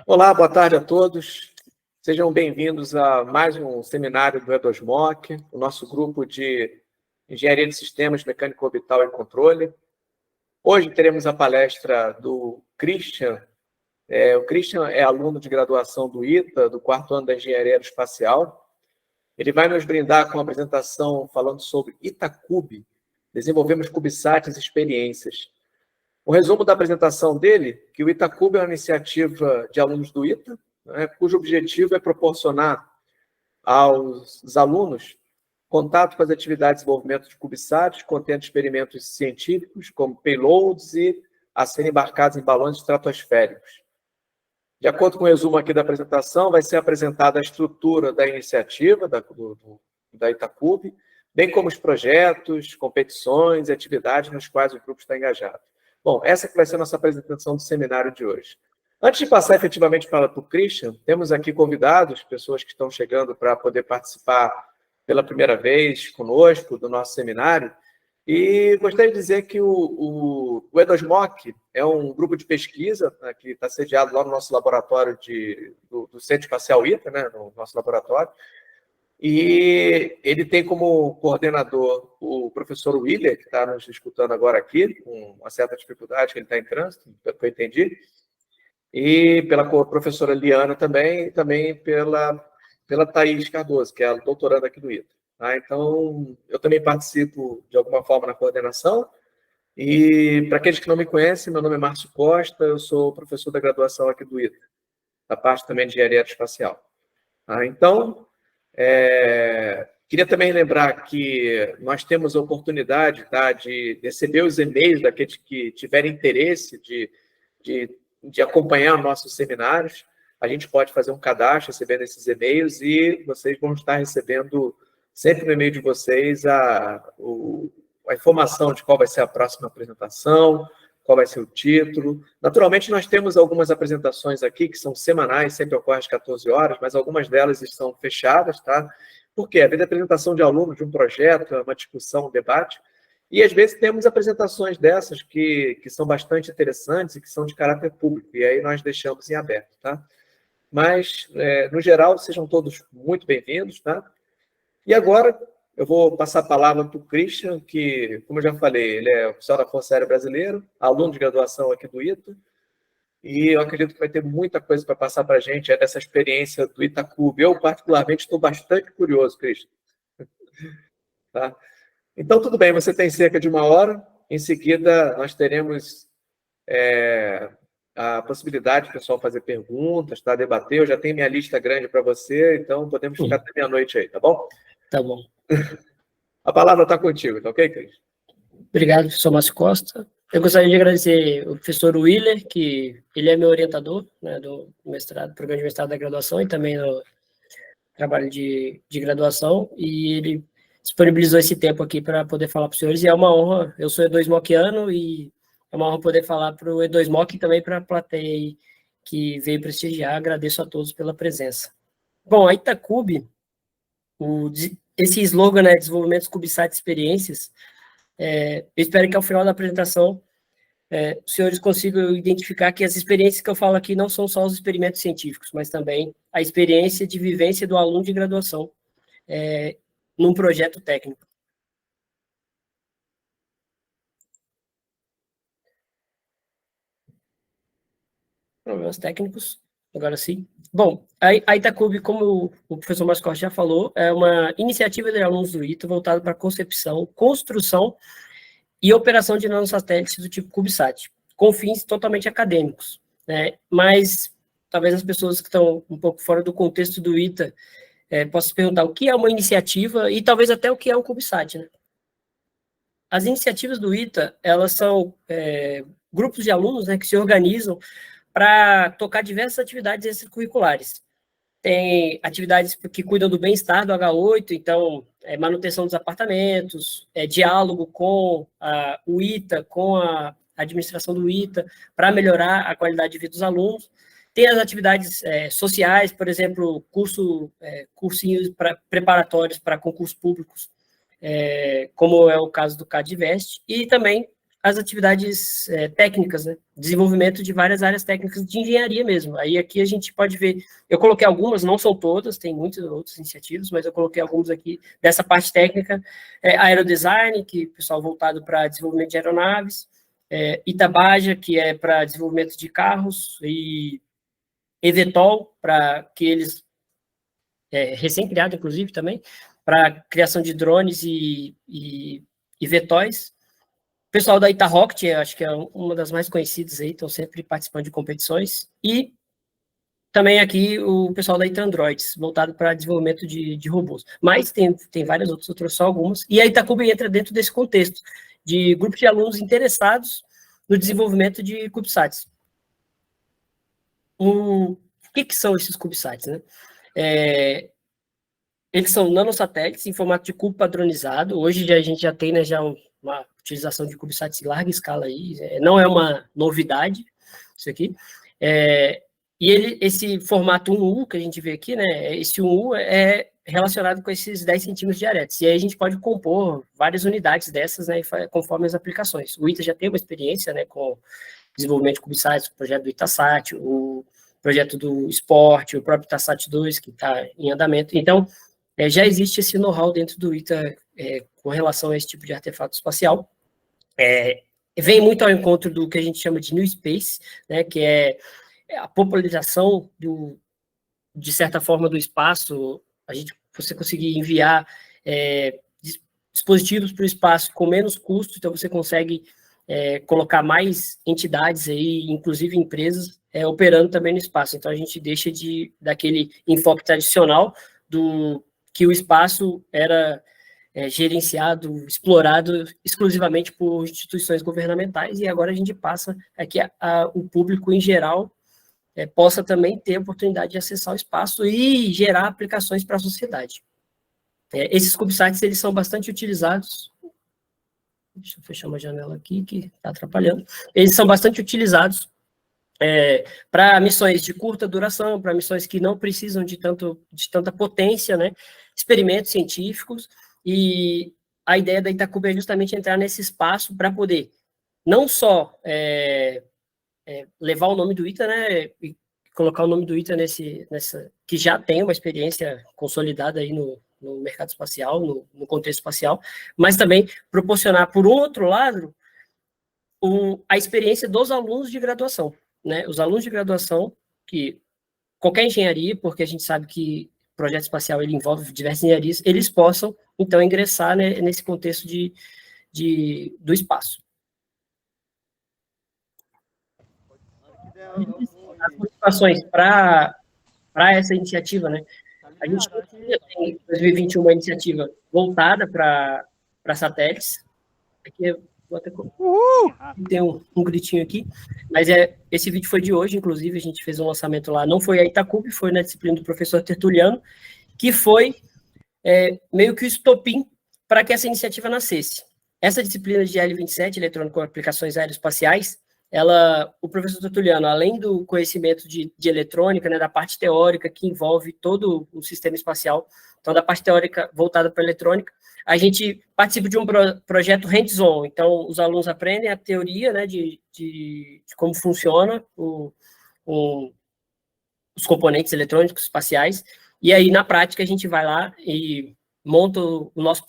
Olá, boa tarde a todos. Sejam bem-vindos a mais um seminário do EDOSMOC, o nosso grupo de Engenharia de Sistemas Mecânico Orbital e Controle. Hoje teremos a palestra do Christian. O Christian é aluno de graduação do ITA, do 4º ano da Engenharia Aeroespacial. Ele vai nos brindar com uma apresentação falando sobre ITACUB, desenvolvemos CubeSats e experiências. O resumo da apresentação dele, que o ITACUB é uma iniciativa de alunos do ITA, cujo objetivo é proporcionar aos alunos contato com as atividades de desenvolvimento de CubeSats, contendo experimentos científicos, como payloads e a serem embarcados em balões estratosféricos. De acordo com o resumo aqui da apresentação, vai ser apresentada a estrutura da iniciativa da ITACUB, bem como os projetos, competições e atividades nos quais o grupo está engajado. Bom, essa que vai ser a nossa apresentação do seminário de hoje. Antes de passar efetivamente para o Christian, temos aqui convidados, pessoas que estão chegando para poder participar pela primeira vez conosco do nosso seminário. E gostaria de dizer que o EDOSMOC é um grupo de pesquisa, né, que está sediado lá no nosso laboratório do Centro Espacial ITA, né, no nosso laboratório. E ele tem como coordenador o professor Willer, que está nos escutando agora aqui, com uma certa dificuldade, que ele está em trânsito, pelo que eu entendi, e pela professora Liana também, e também pela Thaís Cardoso, que é a doutoranda aqui do ITA. Tá? Então, eu também participo, de alguma forma, na coordenação, e para aqueles que não me conhecem, meu nome é Márcio Costa, eu sou professor da graduação aqui do ITA, da parte também de Engenharia Aeroespacial. Tá? Então, queria também lembrar que nós temos a oportunidade, tá, de receber os e-mails daqueles que tiverem interesse de acompanhar nossos seminários. A gente pode fazer um cadastro recebendo esses e-mails e vocês vão estar recebendo sempre no e-mail de vocês a informação de qual vai ser a próxima apresentação, qual vai ser o título. Naturalmente, nós temos algumas apresentações aqui que são semanais, sempre ocorrem às 14 horas, mas algumas delas estão fechadas, tá? Por quê? Às vezes, a apresentação de alunos de um projeto, uma discussão, um debate, e às vezes temos apresentações dessas que são bastante interessantes e que são de caráter público, e aí nós deixamos em aberto, tá? Mas, no geral, sejam todos muito bem-vindos, tá? E agora, eu vou passar a palavra para o Christian, que, como eu já falei, ele é oficial da Força Aérea Brasileira, aluno de graduação aqui do ITA, e eu acredito que vai ter muita coisa para passar para a gente dessa experiência do ITACUB. Eu, particularmente, estou bastante curioso, Christian. Tá? Então, tudo bem, você tem cerca de 1 hora, em seguida nós teremos a possibilidade de o pessoal fazer perguntas, tá? Debater, eu já tenho minha lista grande para você, então podemos ficar até meia-noite aí, tá bom? Tá bom. A palavra está contigo, tá ok, Cris? Obrigado, professor Márcio Costa. Eu gostaria de agradecer o professor Willer, que ele é meu orientador, né, do mestrado, programa de mestrado da graduação e também no trabalho de graduação, e ele disponibilizou esse tempo aqui para poder falar para os senhores, e é uma honra, eu sou E2MOCiano, e é uma honra poder falar para o E2MOC e também para a plateia aí que veio prestigiar. Agradeço a todos pela presença. Bom, a ITACUB, esse slogan, né, Desenvolvimento CubeSat Experiências, eu espero que ao final da apresentação os senhores consigam identificar que as experiências que eu falo aqui não são só os experimentos científicos, mas também a experiência de vivência do aluno de graduação num projeto técnico. Problemas técnicos, agora sim. Bom, a ITACUB, como o professor Márcio Costa já falou, é uma iniciativa de alunos do ITA voltada para a concepção, construção e operação de nanosatélites do tipo CubeSat, com fins totalmente acadêmicos, né? Mas talvez as pessoas que estão um pouco fora do contexto do ITA possam se perguntar o que é uma iniciativa e talvez até o que é um CubeSat, né? As iniciativas do ITA, elas são grupos de alunos, né, que se organizam para tocar diversas atividades extracurriculares. Tem atividades que cuidam do bem-estar do H8, então, manutenção dos apartamentos, diálogo com o ITA, com a administração do ITA, para melhorar a qualidade de vida dos alunos. Tem as atividades sociais, por exemplo, cursinhos preparatórios para concursos públicos, como é o caso do CADVEST, e também as atividades técnicas, né? Desenvolvimento de várias áreas técnicas de engenharia mesmo. Aí aqui a gente pode ver, eu coloquei algumas, não são todas, tem muitas outras iniciativas, mas eu coloquei algumas aqui dessa parte técnica, aerodesign, que é pessoal voltado para desenvolvimento de aeronaves, Itabaja, que é para desenvolvimento de carros, e eVTOL, para que eles, recém-criado, inclusive, também, para criação de drones e VTOLs. O pessoal da Itarocket, acho que é uma das mais conhecidas aí, estão sempre participando de competições. E também aqui o pessoal da Itandroids, voltado para desenvolvimento de robôs. Mas tem várias outras, eu trouxe só algumas. E a Itacuba entra dentro desse contexto de grupos de alunos interessados no desenvolvimento de CubeSats. O que são esses CubeSats, né? Eles são nanosatélites em formato de cubo padronizado. Hoje a gente já tem, né, uma utilização de CubeSats em larga escala aí. Não é uma novidade isso aqui. E esse formato 1U que a gente vê aqui, né, esse 1U é relacionado com esses 10 centímetros de diaretes. E aí a gente pode compor várias unidades dessas, né, conforme as aplicações. O ITA já tem uma experiência, né, com desenvolvimento de CubeSats, o projeto do Itasat, o projeto do Sport, o próprio Itasat 2, que está em andamento. Então, já existe esse know-how dentro do ITA com relação a esse tipo de artefato espacial. Vem muito ao encontro do que a gente chama de New Space, né, que é a popularização, de certa forma, do espaço. Você conseguir enviar dispositivos para o espaço com menos custo, então você consegue colocar mais entidades aí, inclusive empresas, operando também no espaço. Então a gente deixa daquele enfoque tradicional que o espaço era gerenciado, explorado exclusivamente por instituições governamentais, e agora a gente passa a que o público em geral possa também ter a oportunidade de acessar o espaço e gerar aplicações para a sociedade. Esses CubeSats, eles são bastante utilizados. Deixa eu fechar uma janela aqui que está atrapalhando. Eles são bastante utilizados para missões de curta duração, para missões que não precisam de tanta potência, né? Experimentos científicos, e a ideia da Itacuba é justamente entrar nesse espaço para poder não só levar o nome do ITA, né, e colocar o nome do ITA nessa que já tem uma experiência consolidada aí no mercado espacial, no contexto espacial, mas também proporcionar, por um outro lado, a experiência dos alunos de graduação, né? Os alunos de graduação, que qualquer engenharia, porque a gente sabe que o projeto espacial ele envolve diversas engenharias, eles possam, então, ingressar, né, nesse contexto do espaço. As motivações para essa iniciativa, né? A gente tem em 2021 uma iniciativa voltada para satélites. Aqui eu vou até tem um gritinho aqui, mas esse vídeo foi de hoje, inclusive a gente fez um lançamento lá, não foi a Itacuba, foi na disciplina do professor Tertuliano, que foi meio que o estopim para que essa iniciativa nascesse. Essa disciplina de L27, Eletrônico com Aplicações Aeroespaciais, o professor Tertuliano, além do conhecimento de eletrônica, né, da parte teórica que envolve todo o sistema espacial, então da parte teórica voltada para a eletrônica, a gente participa de um projeto hands-on, então os alunos aprendem a teoria, né, de como funciona os componentes eletrônicos espaciais, e aí na prática a gente vai lá e monta nossa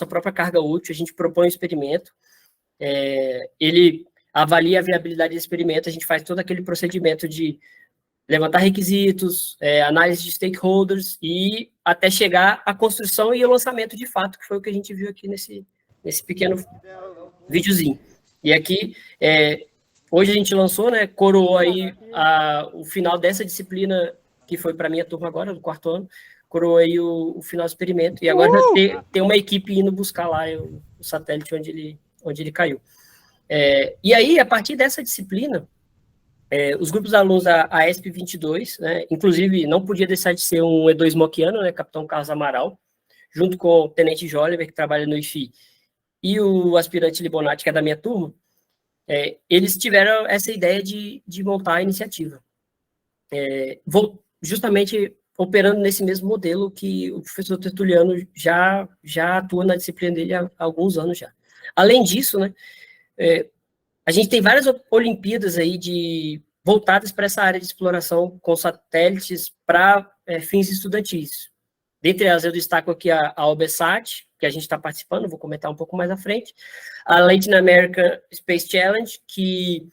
própria carga útil, a gente propõe um experimento, ele avalia a viabilidade do experimento, a gente faz todo aquele procedimento de levantar requisitos, análise de stakeholders, e até chegar à construção e ao lançamento de fato, que foi o que a gente viu aqui nesse pequeno videozinho. E aqui, hoje a gente lançou, né, coroou aí o final dessa disciplina, que foi para a minha turma agora, do 4º ano, coroou aí o final do experimento, e agora tem uma equipe indo buscar lá o satélite onde ele caiu. E aí, a partir dessa disciplina, os grupos de alunos da AESP 22, né, inclusive não podia deixar de ser um E2 moquiano, né, Capitão Carlos Amaral, junto com o Tenente Joliver, que trabalha no IFI, e o aspirante Libonati, que é da minha turma, eles tiveram essa ideia de montar a iniciativa. Justamente operando nesse mesmo modelo que o professor Tertuliano já atua na disciplina dele há alguns anos já. Além disso, né, a gente tem várias Olimpíadas aí voltadas para essa área de exploração com satélites para fins estudantis. Dentre elas, eu destaco aqui a OBSAT, que a gente está participando, vou comentar um pouco mais à frente, a Latin American Space Challenge, que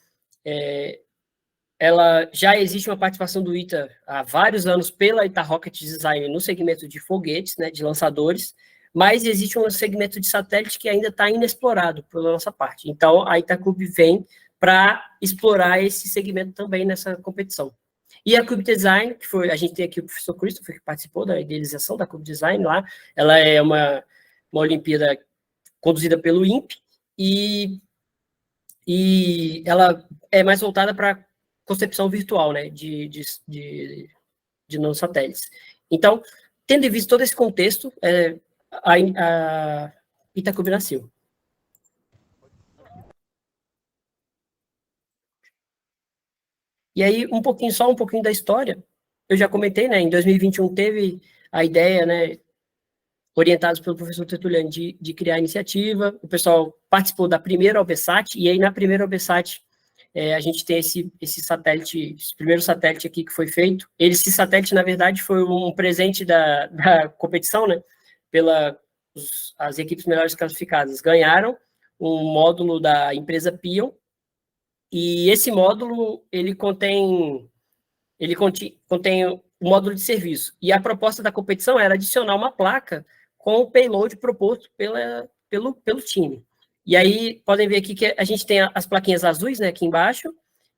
ela já existe uma participação do ITA há vários anos pela ITA Rocket Design no segmento de foguetes, né, de lançadores, mas existe um segmento de satélite que ainda está inexplorado pela nossa parte. Então, a Itacube vem para explorar esse segmento também nessa competição. E a Cube Design, que foi, a gente tem aqui o professor Christopher, que participou da idealização da Cube Design lá, ela é uma Olimpíada conduzida pelo INPE, e ela é mais voltada para concepção virtual, né, de nanosatélites. Então, tendo em vista todo esse contexto, a Itacube nasceu. E aí, só um pouquinho da história, eu já comentei, né, em 2021 teve a ideia, né, orientados pelo professor Tertuliani, de criar a iniciativa, o pessoal participou da primeira OBSAT, e aí na primeira OBSAT a gente tem esse satélite, esse primeiro satélite aqui que foi feito. Esse satélite, na verdade, foi um presente da competição, né, as equipes melhores classificadas ganharam um módulo da empresa Pion, e esse módulo, ele contém o módulo de serviço. E a proposta da competição era adicionar uma placa com o payload proposto pelo time. E aí, podem ver aqui que a gente tem as plaquinhas azuis, né, aqui embaixo,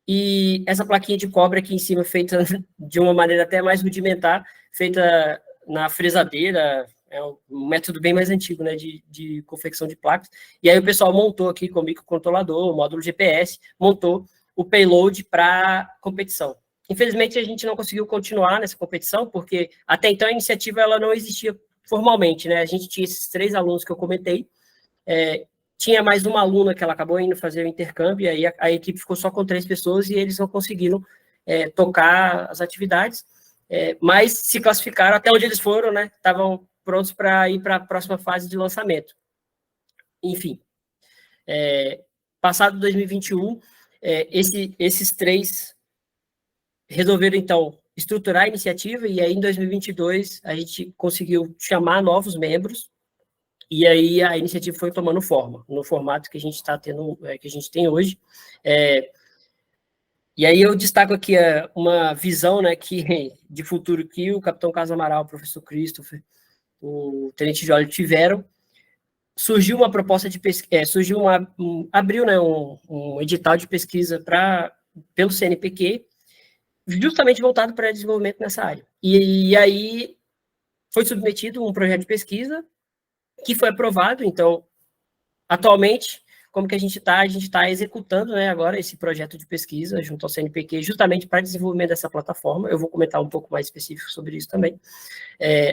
e essa plaquinha de cobre aqui em cima, feita de uma maneira até mais rudimentar, feita na fresadeira, é um método bem mais antigo, né, de confecção de placas. E aí o pessoal montou aqui com o microcontrolador, o módulo GPS, montou o payload para competição. Infelizmente, a gente não conseguiu continuar nessa competição, porque até então a iniciativa ela não existia formalmente, né? A gente tinha esses 3 alunos que eu comentei, tinha mais uma aluna que ela acabou indo fazer o intercâmbio, e aí a equipe ficou só com 3 pessoas, e eles não conseguiram tocar as atividades, mas se classificaram até onde eles foram, né? Estavam prontos para ir para a próxima fase de lançamento. Enfim, passado 2021, esses 3 resolveram, então, estruturar a iniciativa, e aí, em 2022, a gente conseguiu chamar novos membros, e aí a iniciativa foi tomando forma, no formato que a gente está tendo, que a gente tem hoje. E aí eu destaco aqui uma visão, né, de futuro que o capitão Carlos Amaral, o professor Christopher, o tenente Jolie tiveram. Surgiu uma proposta de pesquisa, abriu, né, um edital de pesquisa pelo CNPq, justamente voltado para desenvolvimento nessa área. E aí foi submetido um projeto de pesquisa que foi aprovado. Então, atualmente, como que a gente está executando, né, agora esse projeto de pesquisa junto ao CNPq, justamente para desenvolvimento dessa plataforma. Eu vou comentar um pouco mais específico sobre isso também.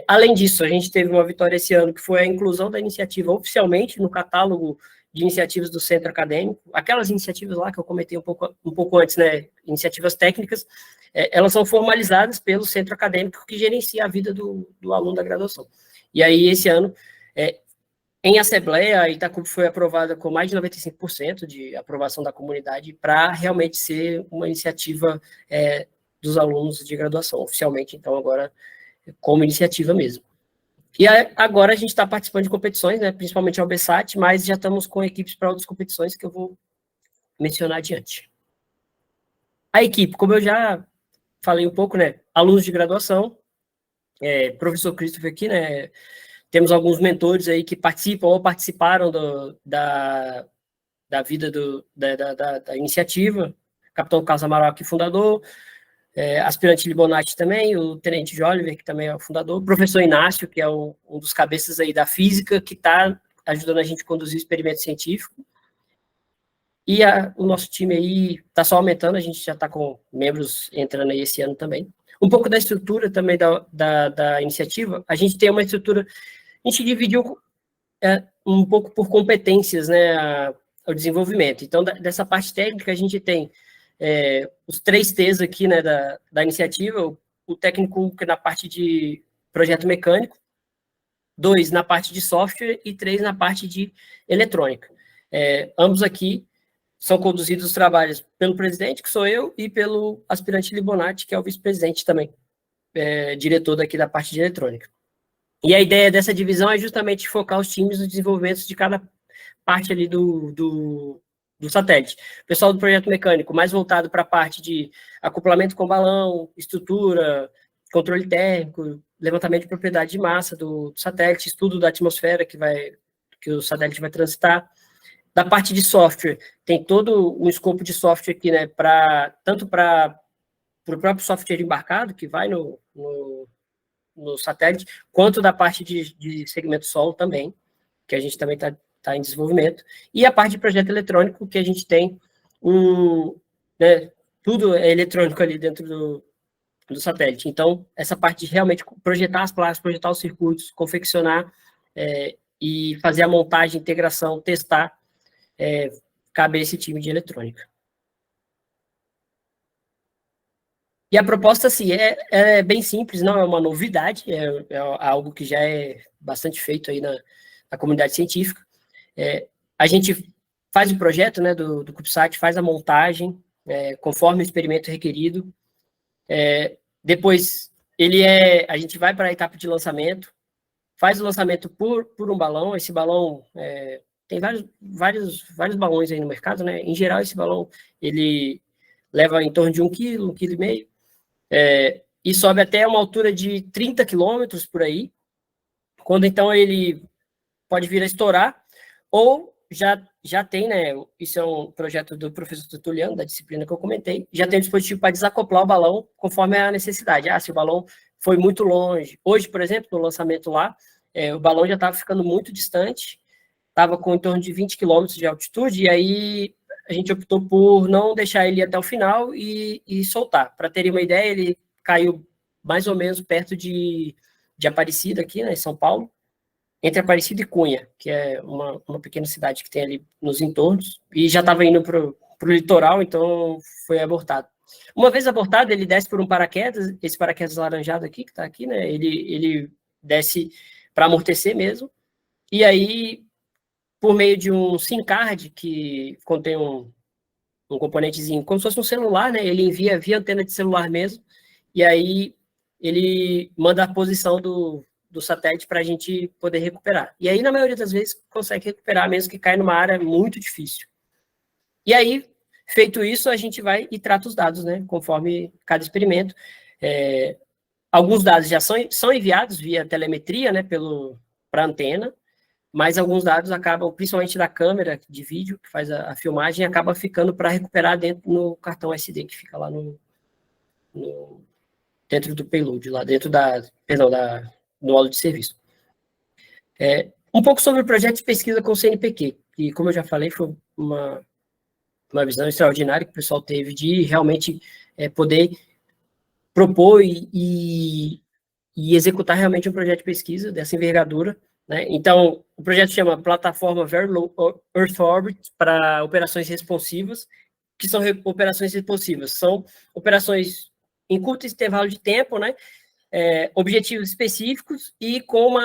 Além disso, a gente teve uma vitória esse ano, que foi a inclusão da iniciativa oficialmente no catálogo de iniciativas do centro acadêmico. Aquelas iniciativas lá que eu comentei um pouco antes, né, iniciativas técnicas, elas são formalizadas pelo centro acadêmico que gerencia a vida do aluno da graduação. E aí, esse ano, em assembleia, a Itacube foi aprovada com mais de 95% de aprovação da comunidade para realmente ser uma iniciativa dos alunos de graduação, oficialmente, então, agora, como iniciativa mesmo. E agora a gente está participando de competições, né, principalmente a OBSAT, mas já estamos com equipes para outras competições que eu vou mencionar adiante. A equipe, como eu já falei um pouco, né, alunos de graduação, professor Christopher aqui, né, temos alguns mentores aí que participam ou participaram da vida da iniciativa, capitão Carlos Amaral aqui, fundador, aspirante Libonati também, o tenente Joliver, que também é o fundador, o professor Inácio, que é um dos cabeças aí da física, que está ajudando a gente a conduzir o experimento científico. E o nosso time aí está só aumentando, a gente já está com membros entrando aí esse ano também. Um pouco da estrutura também da iniciativa, a gente tem uma estrutura, a gente dividiu um pouco por competências, né, o desenvolvimento. Então, dessa parte técnica, a gente tem os 3 T's aqui, né, da iniciativa, o técnico na parte de projeto mecânico, 2 na parte de software e 3 na parte de eletrônica. Ambos aqui são conduzidos os trabalhos pelo presidente, que sou eu, e pelo aspirante Libonati, que é o vice-presidente também, diretor daqui da parte de eletrônica. E a ideia dessa divisão é justamente focar os times no desenvolvimento de cada parte ali do satélite. O pessoal do projeto mecânico, mais voltado para a parte de acoplamento com balão, estrutura, controle térmico, levantamento de propriedade de massa do satélite, estudo da atmosfera que o satélite vai transitar. Da parte de software, tem todo um escopo de software aqui, né, tanto para o próprio software embarcado, que vai no satélite, quanto da parte de segmento solo também, que a gente também está em desenvolvimento, e a parte de projeto eletrônico, que a gente tem né, tudo é eletrônico ali dentro do satélite. Então, essa parte de realmente projetar as placas, projetar os circuitos, confeccionar e fazer a montagem, integração, testar, cabe a esse time de eletrônica. E a proposta, assim, é bem simples, não é uma novidade, é algo que já é bastante feito aí na comunidade científica. A gente faz o projeto, né, do CubeSat, faz a montagem, conforme o experimento requerido. Depois, a gente vai para a etapa de lançamento, faz o lançamento por um balão. Esse balão, tem vários balões aí no mercado, né? Em geral, esse balão, ele leva em torno de 1 quilo, 1,5 kg, e sobe até uma altura de 30 quilômetros por aí, quando então ele pode vir a estourar, ou já tem, né, isso é um projeto do professor Tertuliano, da disciplina que eu comentei, já tem um dispositivo para desacoplar o balão conforme a necessidade. Se o balão foi muito longe, hoje, por exemplo, no lançamento lá, o balão já estava ficando muito distante, estava com em torno de 20 quilômetros de altitude, e aí a gente optou por não deixar ele até o final e soltar. Para terem uma ideia, ele caiu mais ou menos perto de Aparecida, aqui, né, em São Paulo, entre Aparecida e Cunha, que é uma pequena cidade que tem ali nos entornos, e já estava indo para o litoral, então foi abortado. Uma vez abortado, ele desce por um paraquedas, esse paraquedas laranjado aqui, que está aqui, né, ele desce para amortecer mesmo, e aí, por meio de um SIM card, que contém um componentezinho, como se fosse um celular, né, ele envia via antena de celular mesmo, e aí ele manda a posição do satélite para a gente poder recuperar. E aí, na maioria das vezes, consegue recuperar, mesmo que caia numa área muito difícil. E aí, feito isso, a gente vai e trata os dados, né, conforme cada experimento. Alguns dados já são enviados via telemetria, né, para a antena, mas alguns dados acabam, principalmente da câmera de vídeo, que faz a filmagem, acaba ficando para recuperar dentro no cartão SD, que fica lá dentro do payload, lá dentro no módulo de serviço. Um pouco sobre o projeto de pesquisa com o CNPq, que, como eu já falei, foi uma visão extraordinária que o pessoal teve de realmente poder propor e executar realmente um projeto de pesquisa dessa envergadura, né? Então, o projeto chama Plataforma Very Low Earth Orbit para operações responsivas. Que são operações responsivas? São operações em curto intervalo de tempo, né? Objetivos específicos e com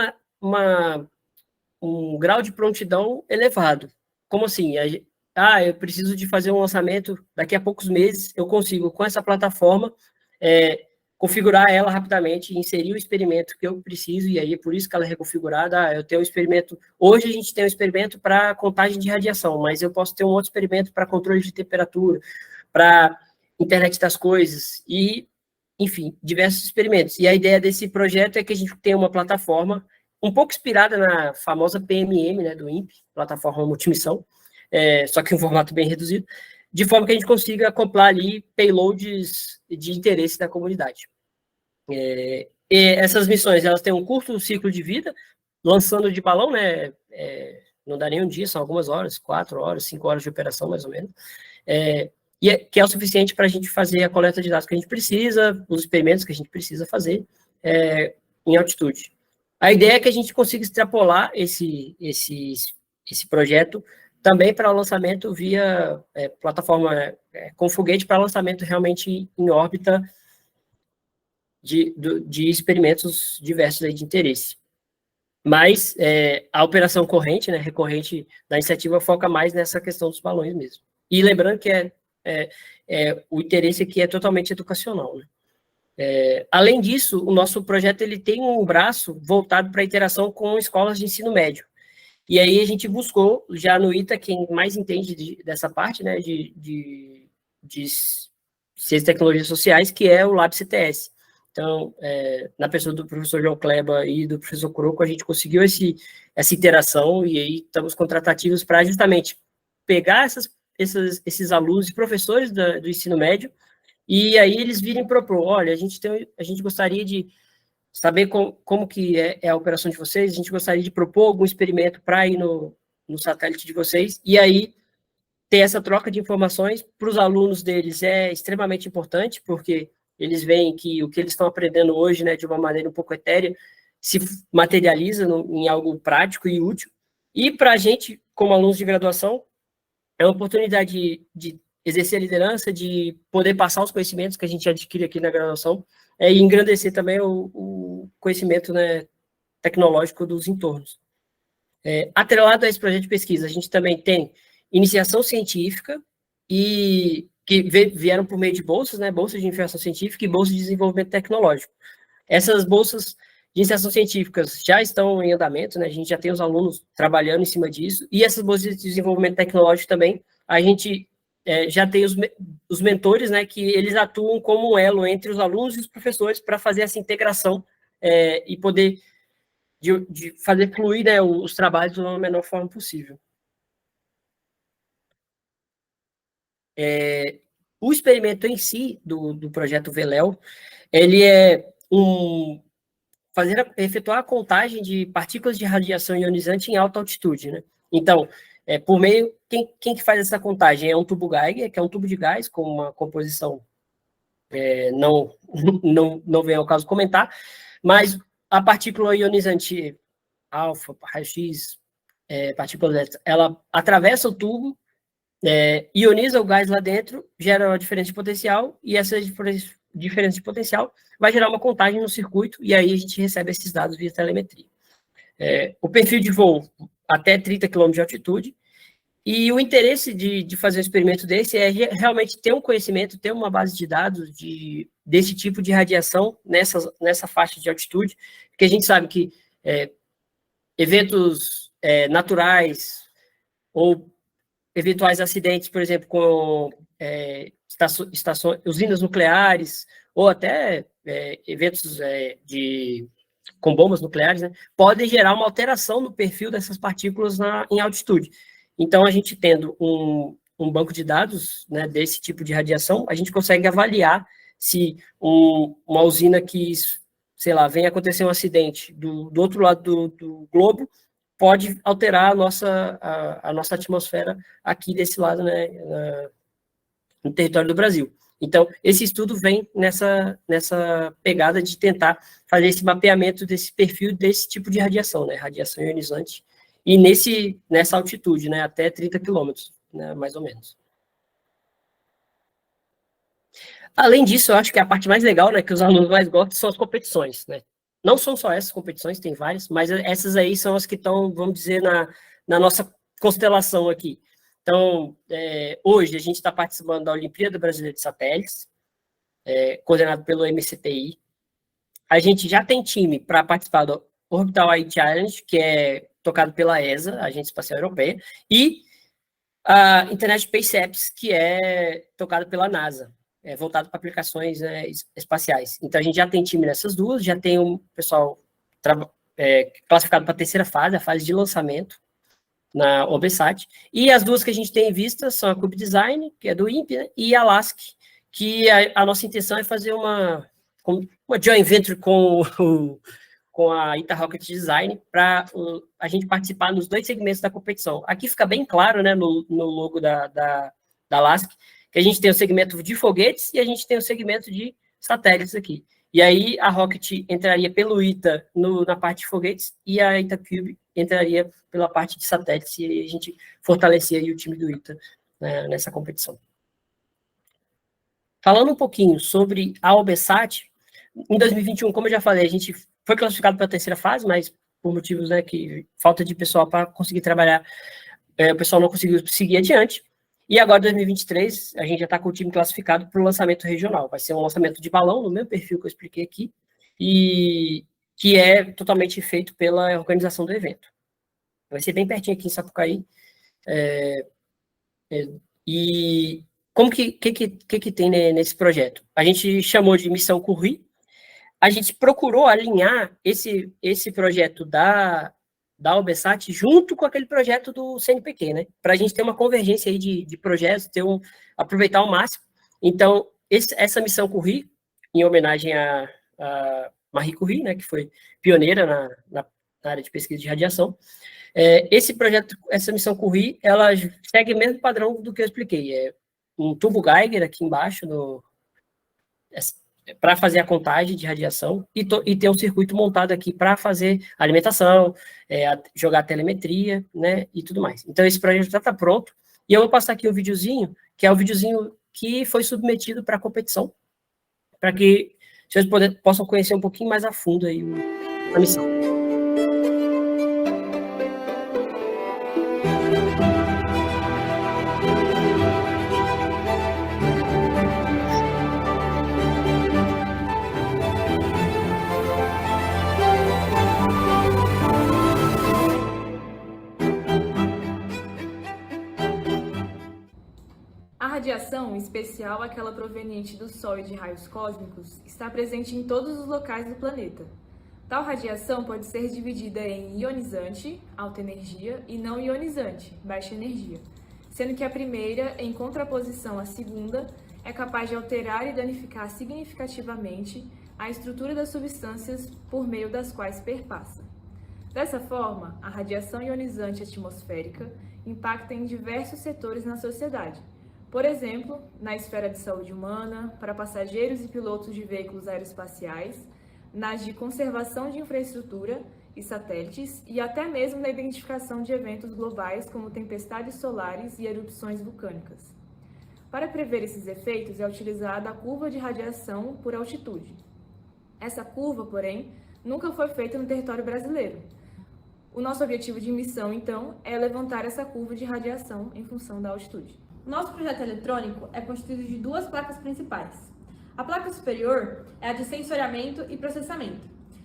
um grau de prontidão elevado. Como assim? Eu preciso de fazer um lançamento daqui a poucos meses, eu consigo, com essa plataforma, configurar ela rapidamente, inserir o experimento que eu preciso, e aí é por isso que ela é reconfigurada. Eu tenho um experimento, hoje a gente tem um experimento para contagem de radiação, mas eu posso ter um outro experimento para controle de temperatura, para internet das coisas, e, enfim, diversos experimentos. E a ideia desse projeto é que a gente tenha uma plataforma um pouco inspirada na famosa PMM, né, do INPE, plataforma multimissão, só que em um formato bem reduzido, de forma que a gente consiga acoplar ali payloads de interesse da comunidade. E essas missões, elas têm um curto ciclo de vida, lançando de balão, né, não dá nem um dia, são algumas horas, 4 horas, 5 horas de operação, mais ou menos, que é o suficiente para a gente fazer a coleta de dados que a gente precisa, os experimentos que a gente precisa fazer em altitude. A ideia é que a gente consiga extrapolar esse projeto também para o lançamento via plataforma com foguete, para lançamento realmente em órbita de experimentos diversos aí de interesse. Mas a operação corrente, né, recorrente da iniciativa foca mais nessa questão dos balões mesmo. E lembrando que o interesse aqui é totalmente educacional, né? Além disso, o nosso projeto ele tem um braço voltado para a interação com escolas de ensino médio. E aí a gente buscou, já no ITA, quem mais entende dessa parte, né, de ciências e tecnologias sociais, que é o Lab CTS. Então, na pessoa do professor João Kleba e do professor Croco, a gente conseguiu essa interação, e aí estamos com tratativas para justamente pegar esses alunos e professores do ensino médio, e aí eles virem propor, olha, a gente gostaria de saber como que é a operação de vocês, a gente gostaria de propor algum experimento para ir no satélite de vocês, e aí ter essa troca de informações para os alunos deles é extremamente importante, porque eles veem que o que eles estão aprendendo hoje, né, de uma maneira um pouco etérea, se materializa em algo prático e útil. E para a gente, como alunos de graduação, é uma oportunidade de exercer a liderança, de poder passar os conhecimentos que a gente adquire aqui na graduação, e engrandecer também o conhecimento, né, tecnológico dos entornos. Atrelado a esse projeto de pesquisa, a gente também tem iniciação científica, e que vieram por meio de bolsas, né, bolsas de iniciação científica e bolsas de desenvolvimento tecnológico. Essas bolsas de iniciação científicas já estão em andamento, né, a gente já tem os alunos trabalhando em cima disso, e essas bolsas de desenvolvimento tecnológico também, a gente já tem os mentores, né, que eles atuam como um elo entre os alunos e os professores para fazer essa integração e poder de fazer fluir, né, os trabalhos da menor forma possível. O experimento em si do projeto VLEO, ele é efetuar a contagem de partículas de radiação ionizante em alta altitude, né? Então, por meio, quem que faz essa contagem? É um tubo Geiger, que é um tubo de gás com uma composição, não vem ao caso comentar, mas a partícula ionizante alfa, raio-x, partícula delta, ela atravessa o tubo, ioniza o gás lá dentro, gera uma diferença de potencial, e essa diferença de potencial vai gerar uma contagem no circuito, e aí a gente recebe esses dados via telemetria. O perfil de voo até 30 km de altitude, e o interesse de fazer um experimento desse é realmente ter um conhecimento, ter uma base de dados desse tipo de radiação nessa faixa de altitude, porque a gente sabe que eventos naturais ou eventuais acidentes, por exemplo, com usinas nucleares, ou até eventos com bombas nucleares, né, podem gerar uma alteração no perfil dessas partículas em altitude. Então, a gente tendo um banco de dados, né, desse tipo de radiação, a gente consegue avaliar se uma usina que, sei lá, vem acontecer um acidente do outro lado do globo, pode alterar a nossa atmosfera aqui desse lado, né, no território do Brasil. Então, esse estudo vem nessa pegada de tentar fazer esse mapeamento desse perfil desse tipo de radiação, né, radiação ionizante, e nessa altitude, né, até 30 quilômetros, né, mais ou menos. Além disso, eu acho que a parte mais legal, né, que os alunos mais gostam, são as competições, né. Não são só essas competições, tem várias, mas essas aí são as que estão, vamos dizer, na nossa constelação aqui. Então, hoje a gente está participando da Olimpíada Brasileira de Satélites, coordenado pelo MCTI. A gente já tem time para participar do Orbital Eye Challenge, que é tocado pela ESA, a Agência Espacial Europeia, e a Internet Space Apps, que é tocado pela NASA, voltado para aplicações espaciais. Então, a gente já tem time nessas duas, já tem um pessoal classificado para a terceira fase, a fase de lançamento, na OBSAT, e as duas que a gente tem em vista são a Cube Design, que é do INPE, né, e a LASC, que a nossa intenção é fazer uma joint venture com a ITA Rocket Design para a gente participar nos dois segmentos da competição. Aqui fica bem claro, né, no logo da LASC, que a gente tem o segmento de foguetes e a gente tem o segmento de satélites aqui. E aí a Rocket entraria pelo ITA na parte de foguetes e a ITA Cube entraria pela parte de satélites, e a gente fortalecia aí o time do ITA, né, nessa competição. Falando um pouquinho sobre a OBSAT, em 2021, como eu já falei, a gente foi classificado para a terceira fase, mas por motivos, né, que falta de pessoal para conseguir trabalhar, o pessoal não conseguiu seguir adiante. E agora, 2023, a gente já está com o time classificado para o lançamento regional. Vai ser um lançamento de balão, no mesmo perfil que eu expliquei aqui, e que é totalmente feito pela organização do evento. Vai ser bem pertinho aqui em Sapucaí. E como que tem nesse projeto? A gente chamou de Missão Curri. A gente procurou alinhar esse projeto da OBSAT junto com aquele projeto do CNPq, né? Para a gente ter uma convergência aí de projetos, aproveitar ao máximo. Então, essa Missão Curri, em homenagem a Marie Curie, né, que foi pioneira na área de pesquisa de radiação, esse projeto, essa Missão Curie, ela segue o mesmo padrão do que eu expliquei. É um tubo Geiger aqui embaixo, para fazer a contagem de radiação, e ter um circuito montado aqui para fazer alimentação, jogar telemetria, né, e tudo mais. Então, esse projeto já está pronto, e eu vou passar aqui um videozinho, que é o videozinho que foi submetido para a competição, para que vocês possam conhecer um pouquinho mais a fundo aí a missão. A radiação, em especial aquela proveniente do Sol e de raios cósmicos, está presente em todos os locais do planeta. Tal radiação pode ser dividida em ionizante, alta energia, e não ionizante, baixa energia, sendo que a primeira, em contraposição à segunda, é capaz de alterar e danificar significativamente a estrutura das substâncias por meio das quais perpassa. Dessa forma, a radiação ionizante atmosférica impacta em diversos setores na sociedade. Por exemplo, na esfera de saúde humana, para passageiros e pilotos de veículos aeroespaciais, nas de conservação de infraestrutura e satélites e até mesmo na identificação de eventos globais como tempestades solares e erupções vulcânicas. Para prever esses efeitos é utilizada a curva de radiação por altitude. Essa curva, porém, nunca foi feita no território brasileiro. O nosso objetivo de missão, então, é levantar essa curva de radiação em função da altitude. O nosso projeto eletrônico é constituído de duas placas principais. A placa superior é a de sensoriamento e processamento.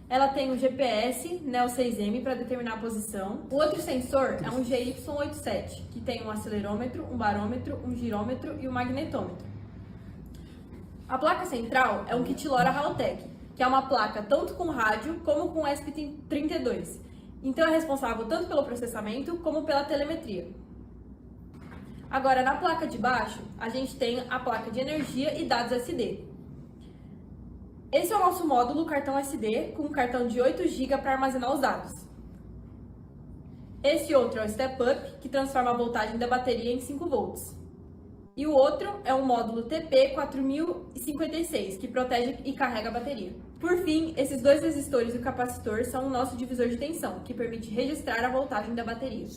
Ela tem um GPS NEO 6M para determinar a posição. O outro sensor é um GY87, que tem um acelerômetro, um barômetro, um girômetro e um magnetômetro. A placa central é um kit LoRa Haltech, que é uma placa tanto com rádio como com ESP32. Então é responsável tanto pelo processamento como pela telemetria. Agora, na placa de baixo, a gente tem a placa de energia e dados SD. Esse é o nosso módulo cartão SD, com um cartão de 8 GB para armazenar os dados. Esse outro é o Step Up, que transforma a voltagem da bateria em 5 volts. E o outro é o módulo TP4056, que protege e carrega a bateria. Por fim, esses dois resistores e o capacitor são o nosso divisor de tensão, que permite registrar a voltagem da bateria.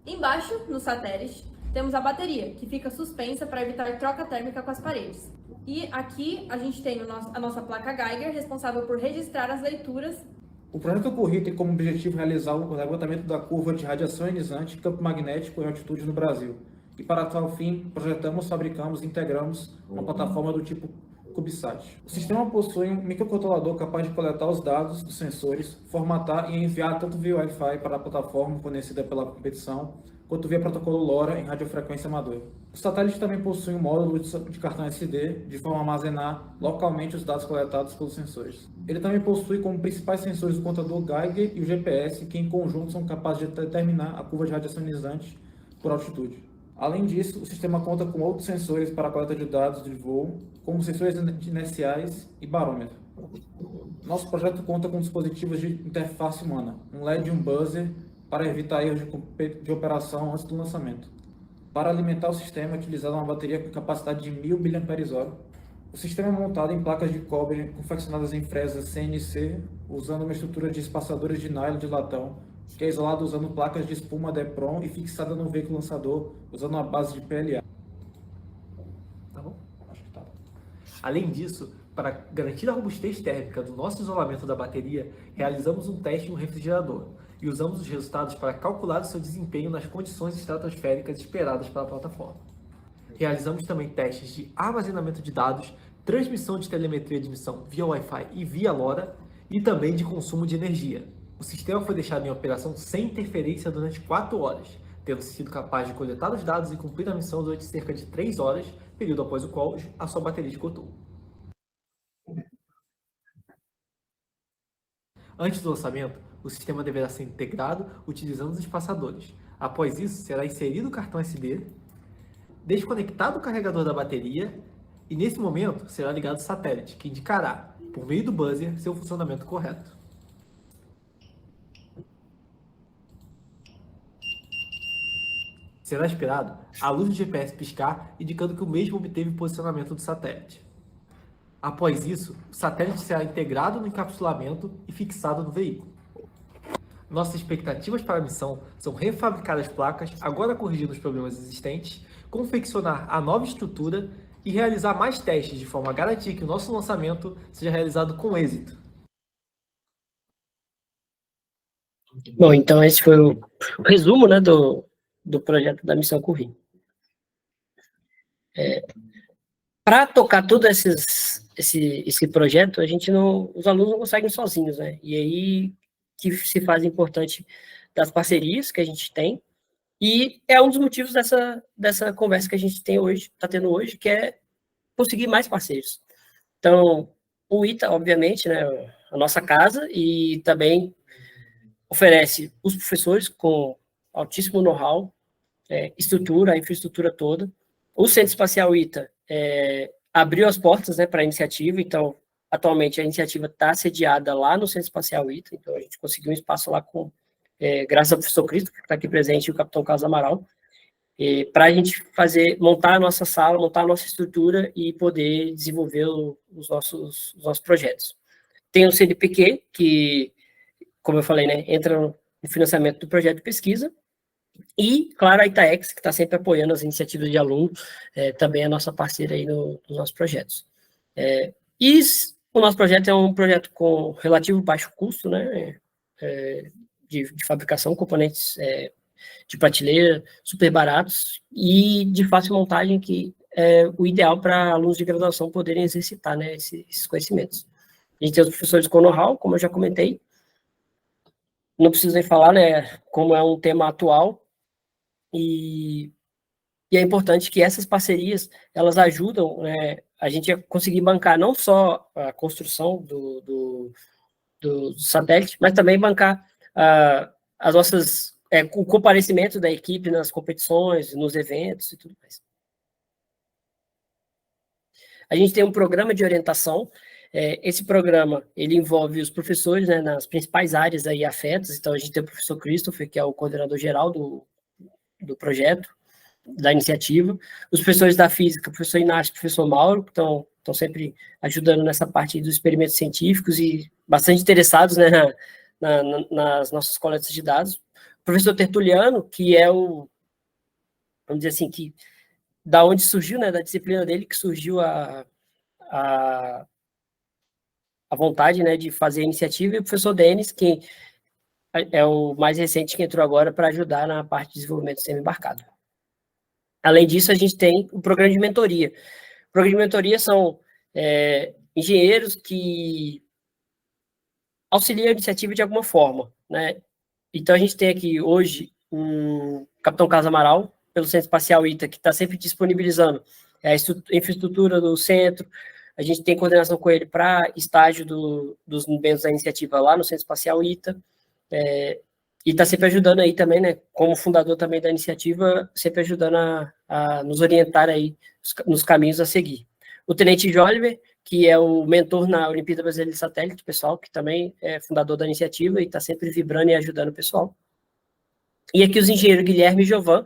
Embaixo, no satélite, temos a bateria, que fica suspensa para evitar troca térmica com as paredes. E aqui a gente tem a nossa placa Geiger, responsável por registrar as leituras. O projeto Curri tem como objetivo realizar o levantamento da curva de radiação ionizante e campo magnético em altitude no Brasil. E para tal fim, projetamos, fabricamos e integramos uma plataforma do tipo CubeSat. O sistema possui um microcontrolador capaz de coletar os dados dos sensores, formatar e enviar tanto via Wi-Fi para a plataforma fornecida pela competição, quanto via protocolo LoRa em radiofrequência amadora. O satélite também possui um módulo de cartão SD, de forma a armazenar localmente os dados coletados pelos sensores. Ele também possui como principais sensores o contador Geiger e o GPS, que em conjunto são capazes de determinar a curva de radiação ionizante por altitude. Além disso, o sistema conta com outros sensores para a coleta de dados de voo, como sensores inerciais e barômetro. Nosso projeto conta com dispositivos de interface humana, um LED e um buzzer para evitar erros de operação antes do lançamento. Para alimentar o sistema é utilizada uma bateria com capacidade de 1000 mAh. O sistema é montado em placas de cobre confeccionadas em fresas CNC, usando uma estrutura de espaçadores de nylon de latão, que é isolado usando placas de espuma Depron e fixada no veículo lançador usando uma base de PLA. Tá bom? Acho que tá. Além disso, para garantir a robustez térmica do nosso isolamento da bateria, realizamos um teste em um refrigerador. e usamos os resultados para calcular o seu desempenho nas condições estratosféricas esperadas pela plataforma. Realizamos também testes de armazenamento de dados, transmissão de telemetria de missão via Wi-Fi e via LoRa, e também de consumo de energia. O sistema foi deixado em operação sem interferência durante 4 horas, tendo sido capaz de coletar os dados e cumprir a missão durante cerca de 3 horas, período após o qual a sua bateria esgotou. Antes do lançamento, o sistema deverá ser integrado utilizando os espaçadores. Após isso, será inserido o cartão SD, desconectado o carregador da bateria e, nesse momento, será ligado o satélite, que indicará, por meio do buzzer, seu funcionamento correto. Será esperado a luz do GPS piscar, indicando que o mesmo obteve o posicionamento do satélite. Após isso, o satélite será integrado no encapsulamento e fixado no veículo. Nossas expectativas para a missão são refabricar as placas, agora corrigindo os problemas existentes, confeccionar a nova estrutura e realizar mais testes de forma a garantir que o nosso lançamento seja realizado com êxito. Bom, então esse foi o resumo, né, do projeto da Missão Curri. Para tocar todo esse projeto, os alunos não conseguem sozinhos, né? E aí que se faz importante das parcerias que a gente tem, e é um dos motivos dessa conversa que a gente tem hoje, está tendo hoje, que é conseguir mais parceiros. Então, o ITA, obviamente, né, a nossa casa, e também oferece os professores com altíssimo know-how, estrutura, a infraestrutura toda. O Centro Espacial ITA abriu as portas, né, para a iniciativa, então, atualmente a iniciativa está sediada lá no Centro Espacial ITA, então a gente conseguiu um espaço lá graças ao professor Cristo, que está aqui presente, e o capitão Carlos Amaral, para a gente montar a nossa sala, montar a nossa estrutura e poder desenvolver os nossos projetos. Tem o CNPq, que, como eu falei, né, entra no financiamento do projeto de pesquisa, e, claro, a Itaex, que está sempre apoiando as iniciativas de alunos, também é nossa parceira aí nos nossos projetos. E o nosso projeto é um projeto com relativo baixo custo, né, de fabricação, componentes de prateleira, super baratos, e de fácil montagem, que é o ideal para alunos de graduação poderem exercitar, né, esses conhecimentos. A gente tem os professores com know-how, como eu já comentei, não preciso nem falar, né, como é um tema atual, e é importante que essas parcerias, elas ajudam, né, a gente a conseguir bancar não só a construção do satélite, mas também bancar as nossas, o comparecimento da equipe nas competições, nos eventos e tudo mais. A gente tem um programa de orientação. Esse programa, ele envolve os professores, né, nas principais áreas aí afetas. Então, a gente tem o professor Christopher, que é o coordenador geral do projeto, da iniciativa. Os professores da física, o professor Inácio e o professor Mauro, que estão sempre ajudando nessa parte dos experimentos científicos e bastante interessados, né, nas nossas coletas de dados. O professor Tertuliano, que é vamos dizer assim, que da onde surgiu, né, da disciplina dele, que surgiu a vontade, né, de fazer a iniciativa, e o professor Denis, que é o mais recente que entrou agora para ajudar na parte de desenvolvimento semi-embarcado. Além disso, a gente tem o programa de mentoria. O programa de mentoria são engenheiros que auxiliam a iniciativa de alguma forma, né? Então, a gente tem aqui hoje o capitão Carlos Amaral, pelo Centro Espacial ITA, que está sempre disponibilizando a infraestrutura do centro. A gente tem coordenação com ele para estágio dos membros da iniciativa lá no Centro Espacial ITA, e está sempre ajudando aí também, né, como fundador também da iniciativa, sempre ajudando a nos orientar aí nos caminhos a seguir. O Tenente Joliver, que é o mentor na Olimpíada Brasileira de Satélite, pessoal, que também é fundador da iniciativa e está sempre vibrando e ajudando o pessoal. E aqui os engenheiros Guilherme e Jovan,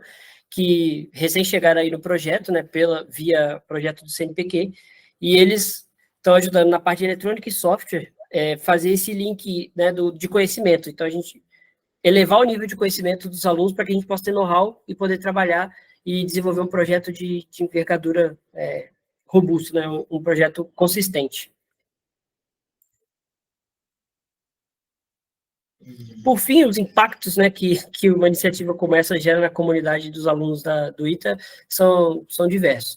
que recém chegaram aí no projeto, né, via projeto do CNPq, e eles estão ajudando na parte de eletrônica e software, fazer esse link, né, de conhecimento. Então, a gente elevar o nível de conhecimento dos alunos para que a gente possa ter know-how e poder trabalhar e desenvolver um projeto de envergadura robusto, né, um projeto consistente. Por fim, os impactos, né, que uma iniciativa como essa gera na comunidade dos alunos do ITA são diversos.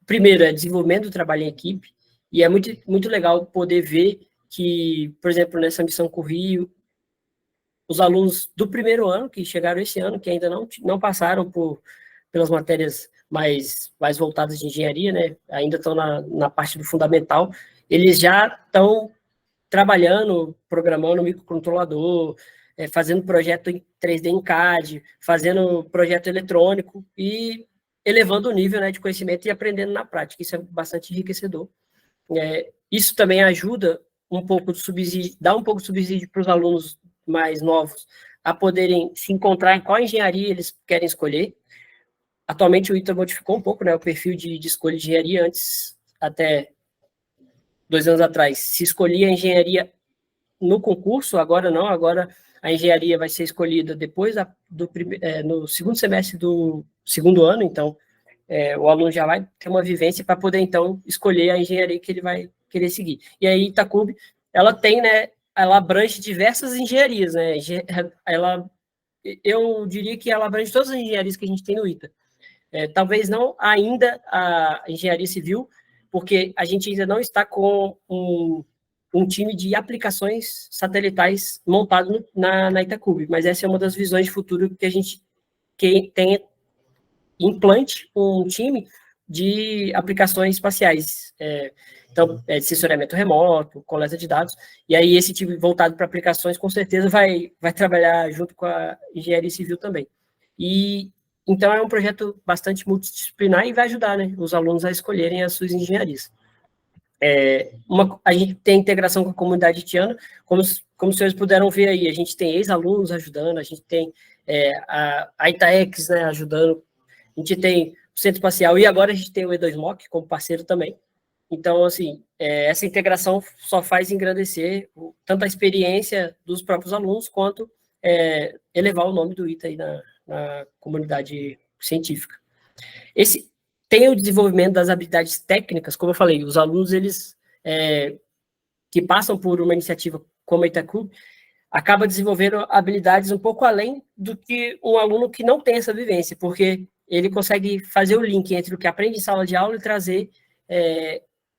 O primeiro é desenvolvimento do trabalho em equipe, e é muito legal poder ver que, por exemplo, nessa missão com o Rio, os alunos do primeiro ano, que chegaram esse ano, que ainda não passaram pelas matérias mais voltadas de engenharia, né, ainda estão na parte do fundamental, eles já estão trabalhando, programando microcontrolador, fazendo projeto em 3D em CAD, fazendo projeto eletrônico e elevando o nível, né, de conhecimento e aprendendo na prática. Isso é bastante enriquecedor. Isso também ajuda um pouco de subsídio, dá um pouco de subsídio para os alunos mais novos a poderem se encontrar em qual engenharia eles querem escolher. Atualmente o ITA modificou um pouco, né, o perfil de escolha de engenharia. Antes, até 2 anos atrás, se escolhia a engenharia no concurso, agora não, agora a engenharia vai ser escolhida depois no segundo semestre do segundo ano, então o aluno já vai ter uma vivência para poder, então, escolher a engenharia que ele vai querer seguir. E aí, Itacubi, ela tem, né, ela abrange diversas engenharias, né, eu diria que ela abrange todas as engenharias que a gente tem no ITA. Talvez não ainda a engenharia civil, porque a gente ainda não está com um time de aplicações satelitais montado na Itacubi, mas essa é uma das visões de futuro que a gente tem, implante um time de aplicações espaciais, então, de sensoriamento remoto, coleta de dados, e aí esse time voltado para aplicações, com certeza, vai trabalhar junto com a engenharia civil também. E então é um projeto bastante multidisciplinar e vai ajudar, né, os alunos a escolherem as suas engenharias. A gente tem integração com a comunidade itiana, como os senhores puderam ver aí, a gente tem ex-alunos ajudando, a gente tem a Itaex, né, ajudando, a gente tem o Centro Espacial e agora a gente tem o E2MOC como parceiro também. Então, assim, essa integração só faz engrandecer tanto a experiência dos próprios alunos quanto elevar o nome do ITA aí na comunidade científica. Tem o desenvolvimento das habilidades técnicas, como eu falei, os alunos, eles que passam por uma iniciativa como a Itacubi, acaba desenvolvendo habilidades um pouco além do que um aluno que não tem essa vivência, porque ele consegue fazer o link entre o que aprende em sala de aula e trazer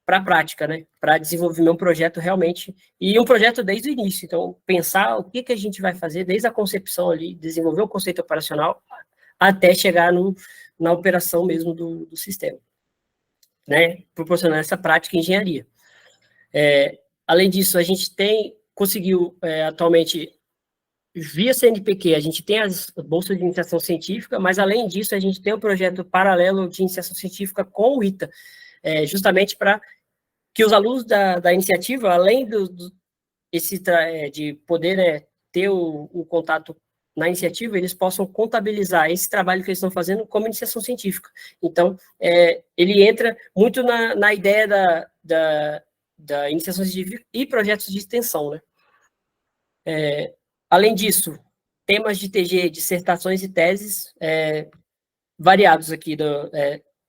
para a prática, né? Para desenvolver um projeto realmente, e um projeto desde o início. Então, pensar o que a gente vai fazer desde a concepção ali, desenvolver o conceito operacional, até chegar na operação mesmo do sistema, né? Proporcionar essa prática em engenharia. Além disso, a gente conseguiu, atualmente, via CNPq, a gente tem as bolsas de iniciação científica, mas, além disso, a gente tem um projeto paralelo de iniciação científica com o ITA, justamente para que os alunos da iniciativa, além de poder ter o contato na iniciativa, eles possam contabilizar esse trabalho que eles estão fazendo como iniciação científica. Então, ele entra muito na ideia da iniciação científica e projetos de extensão, né? Além disso, temas de TG, dissertações e teses variados aqui,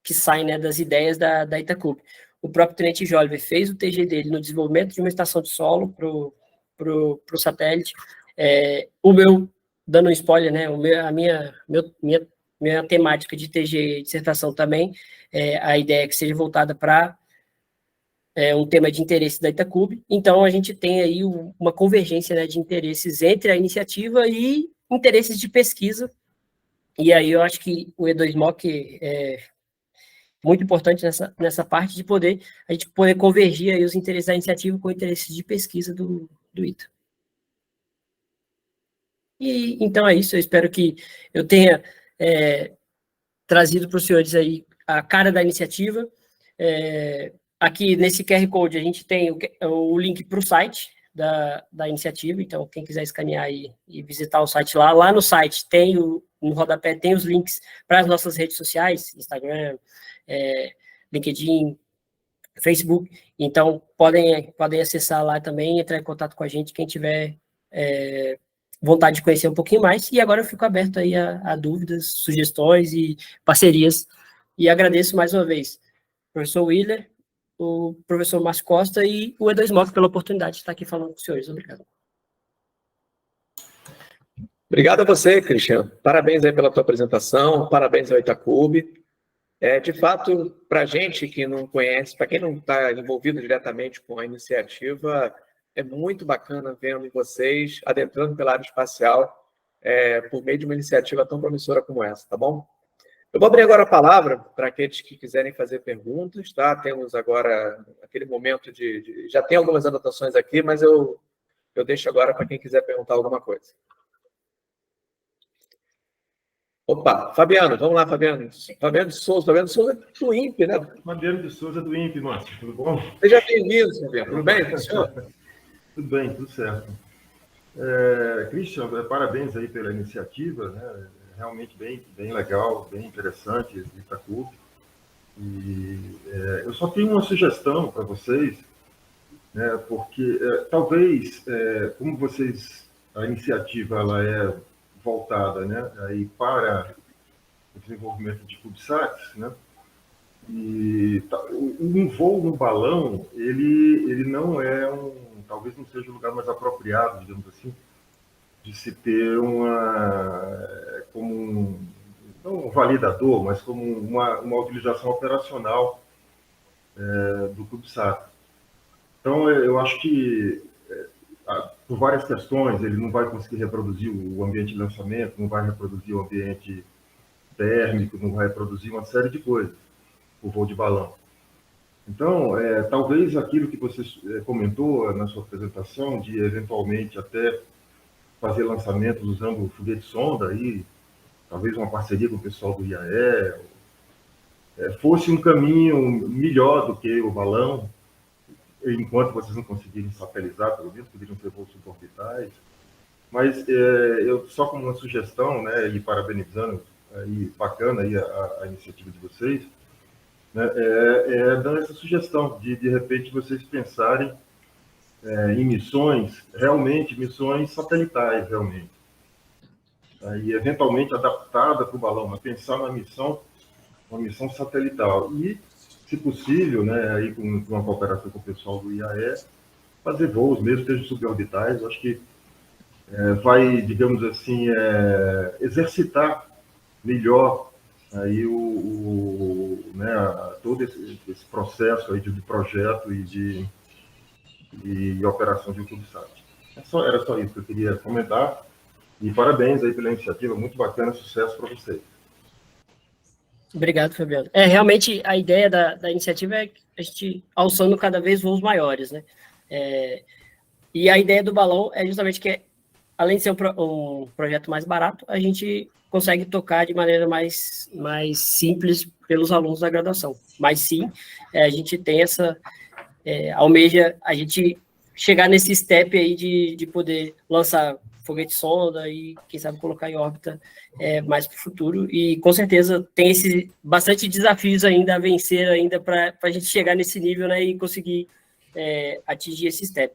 que saem, né, das ideias da Itacubi. O próprio Tenente Joliver fez o TG dele no desenvolvimento de uma estação de solo para o satélite. O meu, dando um spoiler, né, a minha temática de TG e dissertação também, a ideia é que seja voltada para um tema de interesse da Itacubi. Então, a gente tem aí uma convergência, né, de interesses entre a iniciativa e interesses de pesquisa. E aí eu acho que o E2MOC é muito importante nessa parte de a gente poder convergir aí os interesses da iniciativa com interesses de pesquisa do ITA. E então é isso, eu espero que eu tenha trazido para os senhores aí a cara da iniciativa. Aqui nesse QR Code a gente tem o link para o site da iniciativa, então quem quiser escanear e visitar o site lá no site no rodapé tem os links para as nossas redes sociais, Instagram, LinkedIn, Facebook, então podem acessar lá também, entrar em contato com a gente, quem tiver vontade de conhecer um pouquinho mais, e agora eu fico aberto aí a dúvidas, sugestões e parcerias, e agradeço mais uma vez o professor Willer, o professor Márcio Costa e o E2MOC pela oportunidade de estar aqui falando com os senhores. Obrigado. Obrigado a você, Cristiano. Parabéns aí pela tua apresentação, parabéns ao Itacube. De fato, para a gente que não conhece, para quem não está envolvido diretamente com a iniciativa, é muito bacana vendo vocês adentrando pela área espacial por meio de uma iniciativa tão promissora como essa, tá bom? Eu vou abrir agora a palavra para aqueles que quiserem fazer perguntas, tá? Temos agora aquele momento já tem algumas anotações aqui, mas eu deixo agora para quem quiser perguntar alguma coisa. Opa, Fabiano, vamos lá, Fabiano. Fabiano de Souza do INPE, né? Fabiano de Souza do INPE, Márcio, tudo bom? Seja bem-vindo, Fabiano. Tudo bem, senhor? Tudo bem, tudo certo. Christian, parabéns aí pela iniciativa, né? Realmente bem legal, bem interessante, Itacube. E eu só tenho uma sugestão para vocês, né? Porque talvez, como a iniciativa ela é voltada, né, aí para o desenvolvimento de CubeSats, né? E um voo no balão, ele não é talvez não seja o lugar mais apropriado, digamos assim, de se ter como não um validador, mas como uma utilização operacional do CubeSat. Então, eu acho que, por várias questões, ele não vai conseguir reproduzir o ambiente de lançamento, não vai reproduzir o ambiente térmico, não vai reproduzir uma série de coisas, o voo de balão. Então, talvez aquilo que você comentou na sua apresentação, de eventualmente até fazer lançamentos usando o foguete-sonda, aí, talvez uma parceria com o pessoal do IAE, fosse um caminho melhor do que o balão, enquanto vocês não conseguirem satelizar, pelo menos, poderiam ser voos suborbitais. Mas eu só como uma sugestão, né, e parabenizando, aí, bacana aí a iniciativa de vocês, né, dando essa sugestão de repente, vocês pensarem em missões satelitais, realmente. E, eventualmente, adaptada para o balão, mas pensar uma missão satelital. E, se possível, né, aí com uma cooperação com o pessoal do IAE, fazer voos, mesmo que sejam suborbitais, eu acho que vai, digamos assim, exercitar melhor aí todo esse processo aí de projeto e de operação de um CubeSat. Era só isso que eu queria comentar. E parabéns aí pela iniciativa, muito bacana, sucesso para vocês. Obrigado, Fabiano. Realmente, a ideia da iniciativa é a gente alçando cada vez voos maiores, né? E a ideia do balão é justamente que, além de ser um projeto mais barato, a gente consegue tocar de maneira mais simples pelos alunos da graduação. Mas sim, a gente tem almeja a gente chegar nesse step aí de poder lançar foguete sonda e, quem sabe, colocar em órbita mais para o futuro. E, com certeza, tem bastante desafios ainda a vencer ainda para a gente chegar nesse nível, né, e conseguir atingir esse step.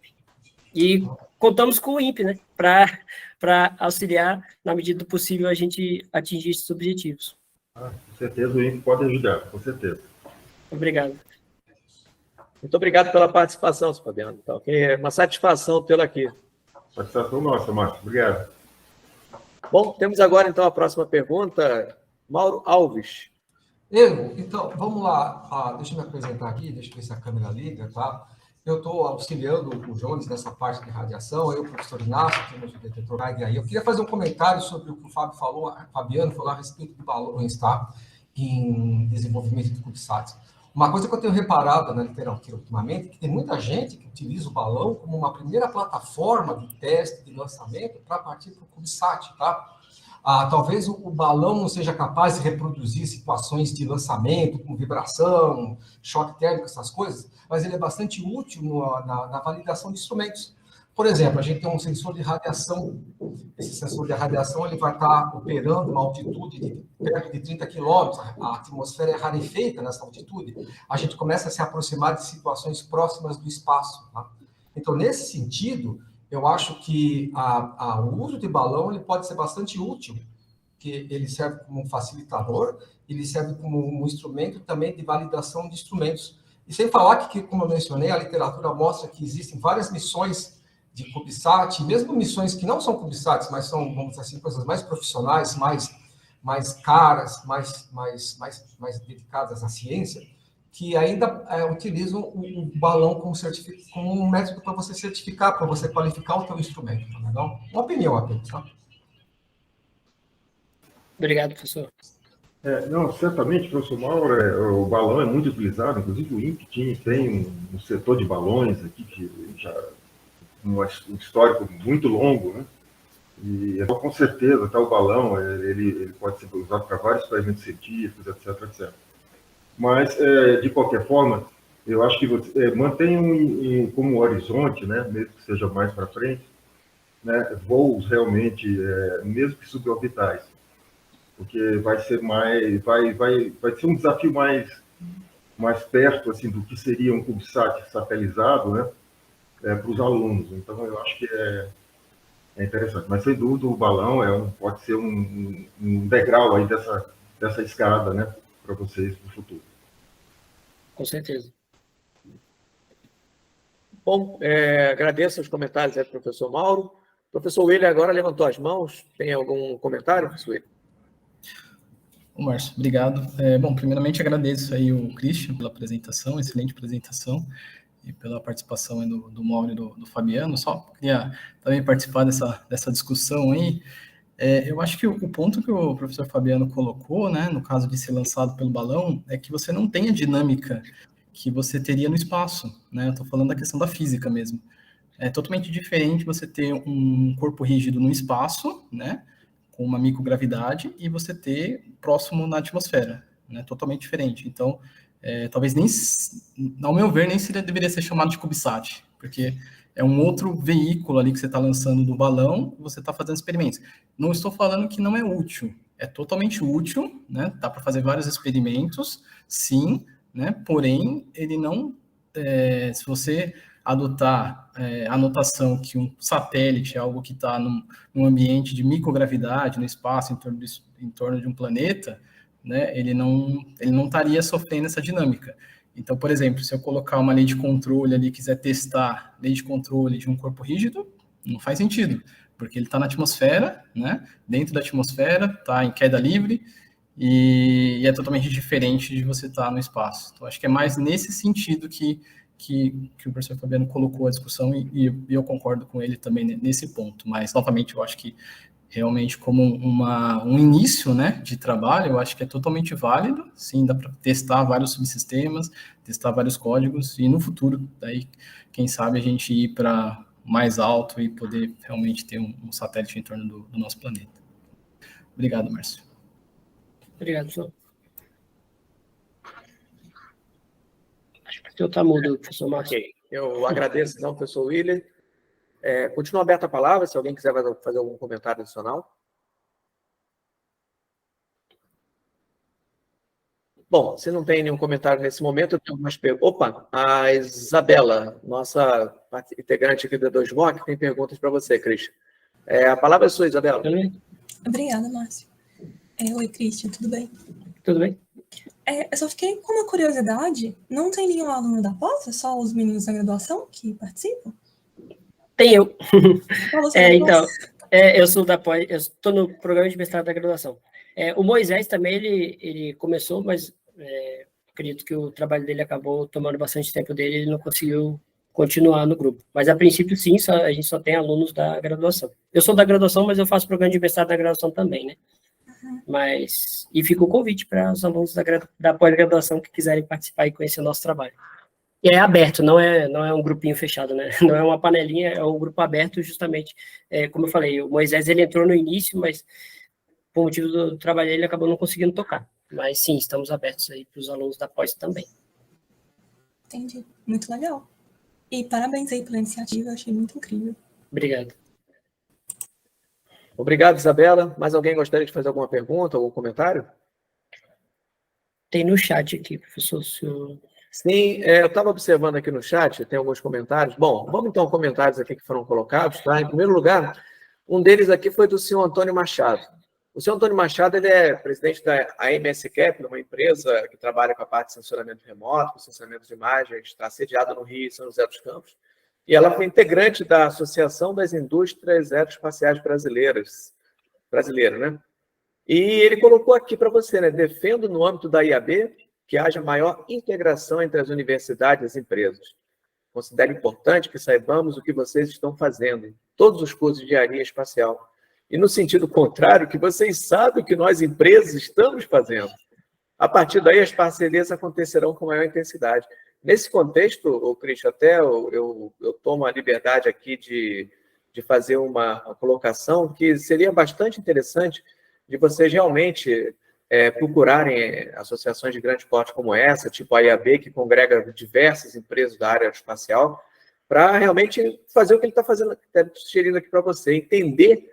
E contamos com o INPE, né, para auxiliar, na medida do possível, a gente atingir esses objetivos. Com certeza o INPE pode ajudar, com certeza. Obrigado. Muito obrigado pela participação, Fabiano. Então, é uma satisfação tê-lo aqui. Satisfação nossa, Márcio. Obrigado. Bom, temos agora, então, a próxima pergunta. Mauro Alves. Então, vamos lá. Deixa eu me apresentar aqui, deixa eu ver se a câmera liga, tá? Eu estou auxiliando o Jones nessa parte de radiação, eu, o professor Inácio, temos o detetor aí. Eu queria fazer um comentário sobre o que o Fabiano falou a respeito de balões, tá? Em desenvolvimento de CubeSats. Uma coisa que eu tenho reparado na literatura ultimamente é que tem muita gente que utiliza o balão como uma primeira plataforma de teste, de lançamento, para partir para o CubeSat, tá? Talvez o balão não seja capaz de reproduzir situações de lançamento, com vibração, choque térmico, essas coisas, mas ele é bastante útil na validação de instrumentos. Por exemplo, a gente tem um sensor de radiação. Esse sensor de radiação ele vai estar operando uma altitude de perto de 30 km. A atmosfera é rarefeita nessa altitude. A gente começa a se aproximar de situações próximas do espaço. Tá? Então, nesse sentido, eu acho que o uso de balão ele pode ser bastante útil, que ele serve como um facilitador, ele serve como um instrumento também de validação de instrumentos. E sem falar que, como eu mencionei, a literatura mostra que existem várias missões de CubeSat, mesmo missões que não são CubeSats, mas são, vamos dizer assim, coisas mais profissionais, mais caras, mais dedicadas à ciência, que ainda utilizam o balão como um método para você certificar, para você qualificar o teu instrumento. Tá legal? Uma opinião apenas, tá? Obrigado, professor. Não, certamente, professor Mauro, o balão é muito utilizado, inclusive o INPE tem um setor de balões aqui, que já um histórico muito longo, né? E então, com certeza, o balão ele pode ser usado para vários experimentos científicos, etc, etc. Mas, de qualquer forma, eu acho que você mantenha como horizonte, né, mesmo que seja mais para frente, né, voos realmente, mesmo que suborbitais, porque vai ser um desafio mais perto assim do que seria um CubeSat satelizado, né, para os alunos. Então, eu acho que é interessante. Mas, sem dúvida, o balão pode ser um degrau aí dessa escada, né, para vocês no futuro. Com certeza. Bom, agradeço os comentários aí do professor Mauro. O professor William agora levantou as mãos. Tem algum comentário, professor William? Ô, Márcio, obrigado. Bom, primeiramente agradeço aí o Christian pela apresentação, excelente apresentação, e pela participação aí do Mauro e do Fabiano. Só queria também participar dessa discussão aí. Eu acho que o ponto que o professor Fabiano colocou, né, no caso de ser lançado pelo balão, é que você não tem a dinâmica que você teria no espaço, né? Eu estou falando da questão da física mesmo. É totalmente diferente você ter um corpo rígido no espaço, né, com uma microgravidade, e você ter próximo na atmosfera, né? Totalmente diferente. Então, talvez nem, ao meu ver, nem deveria ser chamado de CubeSat, porque é um outro veículo ali que você está lançando do balão, você está fazendo experimentos. Não estou falando que não é útil, é totalmente útil, né? Dá para fazer vários experimentos, sim, né? Porém, ele não, se você adotar a notação que um satélite é algo que está num ambiente de microgravidade, no espaço, em torno de um planeta, né? Ele não estaria sofrendo essa dinâmica. Então, por exemplo, se eu colocar uma lei de controle ali, quiser testar lei de controle de um corpo rígido, não faz sentido, porque ele está na atmosfera, né? Dentro da atmosfera, está em queda livre, e é totalmente diferente de você estar no espaço. Então, acho que é mais nesse sentido que o professor Fabiano colocou a discussão, e eu concordo com ele também nesse ponto. Mas, novamente, eu acho que realmente como um início, né, de trabalho, eu acho que é totalmente válido, sim, dá para testar vários subsistemas, testar vários códigos, e no futuro, daí, quem sabe a gente ir para mais alto e poder realmente ter um satélite em torno do nosso planeta. Obrigado, Márcio. Obrigado, professor. Acho que o senhor está mudo, professor Márcio. Ok, eu agradeço, então, professor William. Continua aberta a palavra, se alguém quiser fazer algum comentário adicional. Bom, se não tem nenhum comentário nesse momento, eu tenho algumas perguntas. Opa, a Isabela, nossa integrante aqui do E2MOC, tem perguntas para você, Christian. A palavra é sua, Isabela. Obrigada, Márcio. Oi, Christian, tudo bem? Tudo bem? Eu só fiquei com uma curiosidade. Não tem nenhum aluno da pós? É só os meninos da graduação que participam? Tem eu. Então, eu sou da pós, eu estou no programa de mestrado da graduação. O Moisés também, ele começou, mas acredito que o trabalho dele acabou tomando bastante tempo dele, ele não conseguiu continuar no grupo. Mas, a princípio, sim, a gente só tem alunos da graduação. Eu sou da graduação, mas eu faço programa de mestrado da graduação também, né? Mas, e fica o convite para os alunos da pós-graduação que quiserem participar e conhecer o nosso trabalho. E é aberto, não é um grupinho fechado, né? Não é uma panelinha, é um grupo aberto, justamente, como eu falei, o Moisés, ele entrou no início, mas por motivo do trabalho ele acabou não conseguindo tocar. Mas sim, estamos abertos aí para os alunos da pós também. Entendi, muito legal. E parabéns aí pela iniciativa, eu achei muito incrível. Obrigado. Obrigado, Isabela. Mais alguém gostaria de fazer alguma pergunta, algum comentário? Tem no chat aqui, professor, senhor... Sim, eu estava observando aqui no chat, tem alguns comentários. Bom, vamos então aos comentários aqui que foram colocados, tá? Em primeiro lugar, um deles aqui foi do senhor Antônio Machado. O senhor Antônio Machado, ele é presidente da AMS Cap, uma empresa que trabalha com a parte de sensoramento remoto, com sensoramento de imagens, está sediada no Rio e São José dos Campos. e ela foi integrante da Associação das Indústrias Aeroespaciais Brasileira, né? E ele colocou aqui para você, né? Defendo no âmbito da IAB que haja maior integração entre as universidades e as empresas. Considero importante que saibamos o que vocês estão fazendo em todos os cursos de engenharia espacial. E no sentido contrário, que vocês sabem o que nós, empresas, estamos fazendo. A partir daí, as parcerias acontecerão com maior intensidade. Nesse contexto, Cristian, até eu tomo a liberdade aqui de fazer uma colocação que seria bastante interessante de vocês realmente procurarem associações de grande porte como essa, tipo a IAB, que congrega diversas empresas da área aeroespacial, para realmente fazer o que ele está fazendo, está sugerindo aqui para você, entender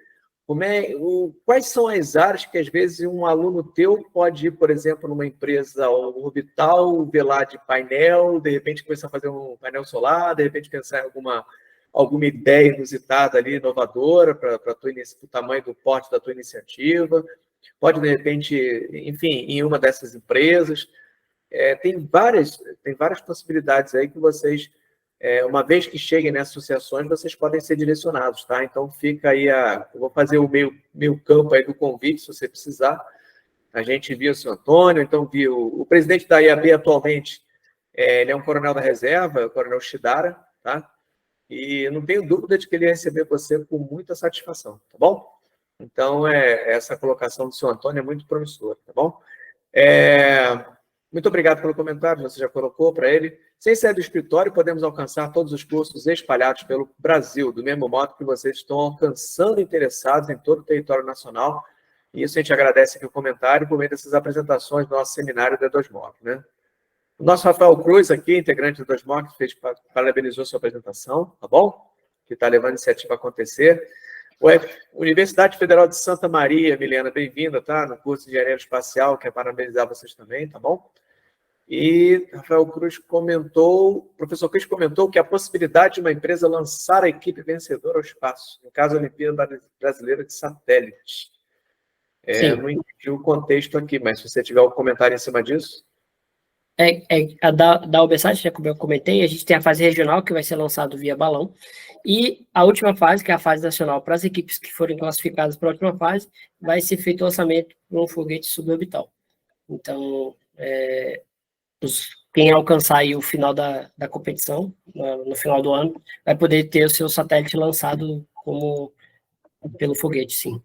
quais são as áreas que, às vezes, um aluno teu pode ir, por exemplo, numa empresa orbital, ver lá de painel, de repente começar a fazer um painel solar, de repente pensar em alguma ideia inusitada ali, inovadora, para o tamanho do porte da tua iniciativa. Pode, de repente, enfim, em uma dessas empresas. Tem várias possibilidades aí que vocês, uma vez que cheguem nessas associações, vocês podem ser direcionados, tá? Então, fica aí eu vou fazer o meio campo aí do convite, se você precisar. A gente viu o senhor Antônio, então viu o presidente da IAB atualmente, ele é um coronel da reserva, o coronel Shidara, tá? E não tenho dúvida de que ele ia receber você com muita satisfação, tá bom? Então, essa colocação do senhor Antônio é muito promissora, tá bom? Muito obrigado pelo comentário, você já colocou para ele. Sem sair do escritório, podemos alcançar todos os cursos espalhados pelo Brasil, do mesmo modo que vocês estão alcançando interessados em todo o território nacional. E isso a gente agradece aqui o comentário por meio dessas apresentações do nosso seminário da E2MOC, né? O nosso Rafael Cruz aqui, integrante do E2MOC, parabenizou sua apresentação, tá bom? Que está levando a iniciativa a acontecer. Universidade Federal de Santa Maria, Milena, bem-vinda, tá? No curso de Engenharia Espacial, quero parabenizar vocês também, tá bom? E Rafael Cruz comentou, o professor Cruz comentou que a possibilidade de uma empresa lançar a equipe vencedora ao espaço, no caso, a Olimpíada Brasileira de Satélites. Não entendi o contexto aqui, mas se você tiver algum comentário em cima disso. A da UBSAT, já como eu comentei, a gente tem a fase regional, que vai ser lançado via balão, e a última fase, que é a fase nacional, para as equipes que forem classificadas para a última fase, vai ser feito o lançamento de um foguete suborbital. Então, quem alcançar aí o final da competição, no final do ano, vai poder ter o seu satélite lançado pelo foguete, sim.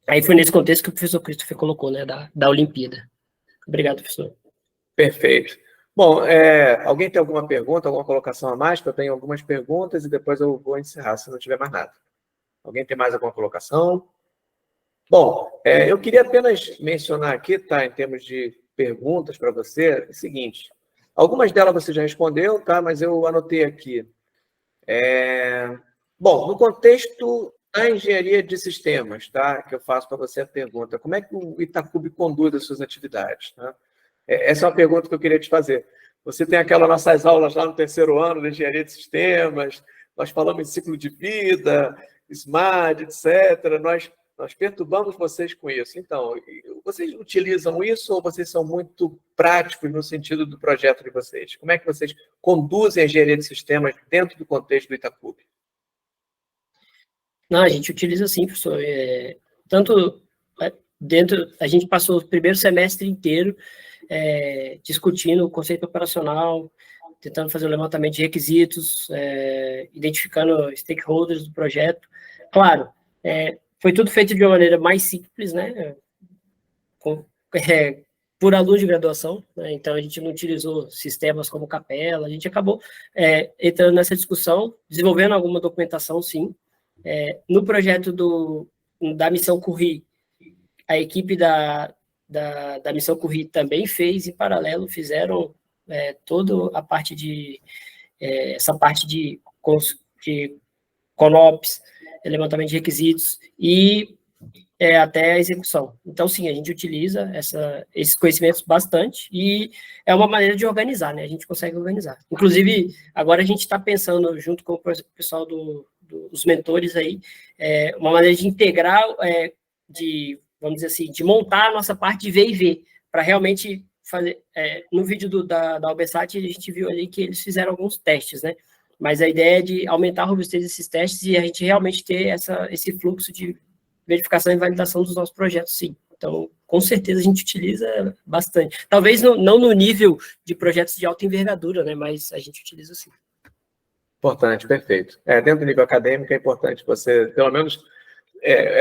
Aí foi nesse contexto que o professor Christopher colocou, né, da Olimpíada. Obrigado, professor. Perfeito. Bom, alguém tem alguma pergunta, alguma colocação a mais? Eu tenho algumas perguntas e depois eu vou encerrar, se não tiver mais nada. Alguém tem mais alguma colocação? Bom, eu queria apenas mencionar aqui, tá, em termos de perguntas para você, o seguinte. Algumas delas você já respondeu, tá, mas eu anotei aqui. Bom, no contexto da engenharia de sistemas, tá, que eu faço para você a pergunta, como é que o Itacubi conduz as suas atividades, tá? Essa é uma pergunta que eu queria te fazer. Você tem aquelas nossas aulas lá no terceiro ano de engenharia de sistemas, nós falamos em ciclo de vida, SMART, etc. Nós perturbamos vocês com isso. Então, vocês utilizam isso ou vocês são muito práticos no sentido do projeto de vocês? Como é que vocês conduzem a engenharia de sistemas dentro do contexto do Itacubi? Não, a gente utiliza sim, professor. Tanto a gente passou o primeiro semestre inteiro discutindo o conceito operacional, tentando fazer o levantamento de requisitos, identificando stakeholders do projeto. Claro, foi tudo feito de uma maneira mais simples, né? Por aluno de graduação, né? Então a gente não utilizou sistemas como Capella, a gente acabou entrando nessa discussão, desenvolvendo alguma documentação, sim. No projeto da missão Curri, a equipe da missão Curri também fez, em paralelo, fizeram toda a parte essa parte de CONOPS, levantamento de requisitos e até a execução. Então, sim, a gente utiliza esses conhecimentos bastante e é uma maneira de organizar, né? A gente consegue organizar. Inclusive, agora a gente está pensando, junto com o pessoal dos mentores aí, uma maneira de integrar, vamos dizer assim, de montar a nossa parte de V&V, para realmente fazer... no vídeo da UBSAT, a gente viu ali que eles fizeram alguns testes, né? Mas a ideia é de aumentar a robustez desses testes e a gente realmente ter esse fluxo de verificação e validação dos nossos projetos, sim. Então, com certeza, a gente utiliza bastante. Talvez não no nível de projetos de alta envergadura, né? Mas a gente utiliza, sim. Importante, perfeito. Dentro do nível acadêmico é importante você, pelo menos,